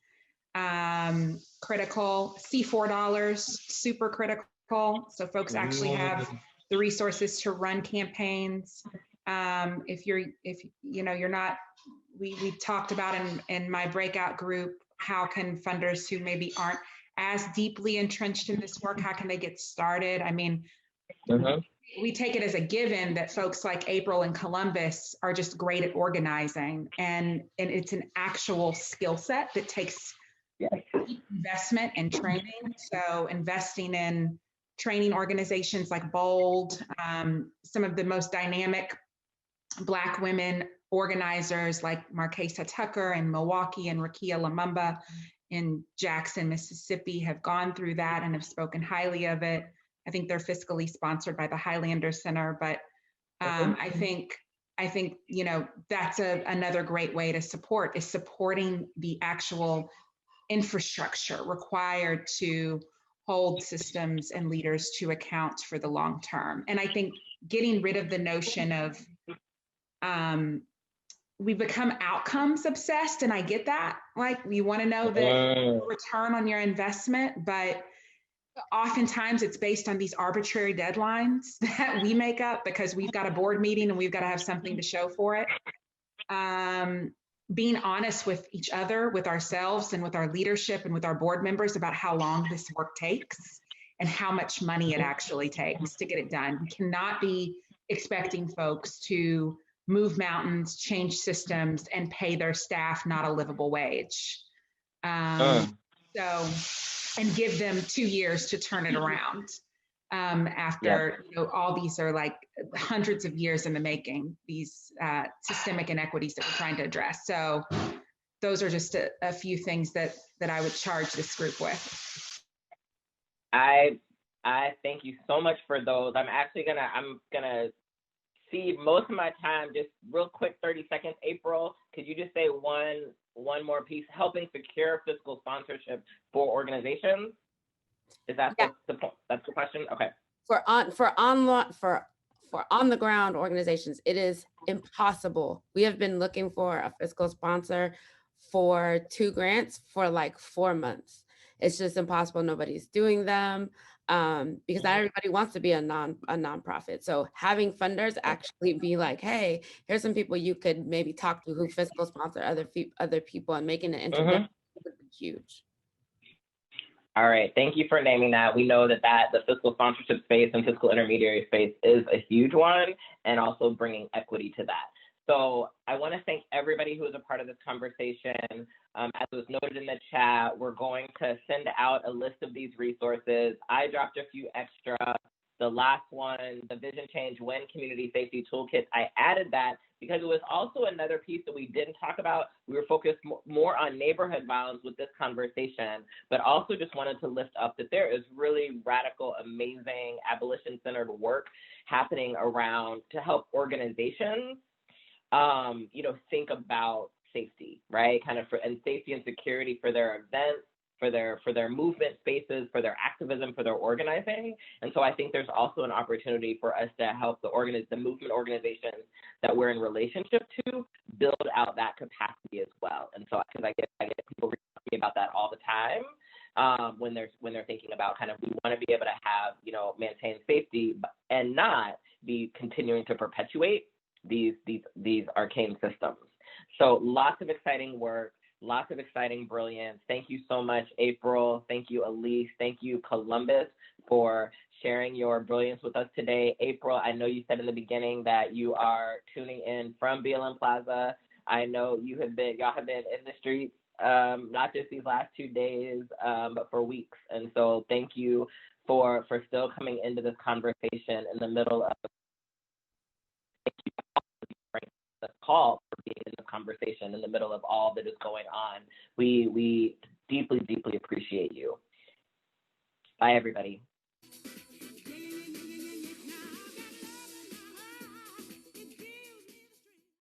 critical. C4, super critical. So folks actually have the resources to run campaigns. If you're not, we talked about in my breakout group, how can funders who maybe aren't as deeply entrenched in this work, how can they get started? I mean, we take it as a given that folks like April and Columbus are just great at organizing, and it's an actual skill set that takes investment and training. So investing in training organizations like BOLD, some of the most dynamic Black women organizers like Marquesa Tucker in Milwaukee and Rakia Lumumba in Jackson, Mississippi have gone through that and have spoken highly of it. I think they're fiscally sponsored by the Highlander Center, but I think that's another great way to support, is supporting the actual infrastructure required to hold systems and leaders to account for the long term. And I think getting rid of the notion of we become outcomes obsessed, and I get that. Like, you want to know the return on your investment, but oftentimes it's based on these arbitrary deadlines that we make up because we've got a board meeting and we've got to have something to show for it. Being honest with each other, with ourselves, and with our leadership and with our board members about how long this work takes and how much money it actually takes to get it done. We cannot be expecting folks to move mountains, change systems, and pay their staff not a livable wage. And give them 2 years to turn it around after all these are like hundreds of years in the making, these systemic inequities that we're trying to address. So those are just a few things that I would charge this group with. I thank you so much for those. I'm gonna see most of my time, just real quick, 30 seconds. April, could you just say one more piece? Helping secure fiscal sponsorship for organizations. Is that the point? That's the question. Okay. For on the ground organizations, it is impossible. We have been looking for a fiscal sponsor for 2 grants for like 4 months. It's just impossible. Nobody's doing them because not everybody wants to be a nonprofit. So having funders actually be like, hey, here's some people you could maybe talk to who fiscal sponsor other people, and making an introduction would be huge. All right, thank you for naming that. We know that the fiscal sponsorship space and fiscal intermediary space is a huge one, and also bringing equity to that. So I want to thank everybody who was a part of this conversation. As was noted in the chat, we're going to send out a list of these resources. I dropped a few extra. The last one, the Vision Change When Community Safety Toolkit, I added that because it was also another piece that we didn't talk about. We were focused more on neighborhood violence with this conversation, but also just wanted to lift up that there is really radical, amazing abolition-centered work happening around to help organizations think about safety, right? And safety and security for their events, for their movement spaces, for their activism, for their organizing. And so I think there's also an opportunity for us to help the movement organizations that we're in relationship to build out that capacity as well. And so because I get people talking about that all the time when they're thinking about we want to be able to have, maintain safety and not be continuing to perpetuate these arcane systems. So lots of exciting work, lots of exciting brilliance. Thank you so much, April. Thank you, Elise. Thank you, Columbus, for sharing your brilliance with us today. April, I know you said in the beginning that you are tuning in from BLM Plaza. I know y'all have been in the streets, not just these last 2 days, but for weeks. And so thank you for still coming into this conversation in the middle of the call, for being in the conversation in the middle of all that is going on. We deeply, deeply appreciate you. Bye, everybody.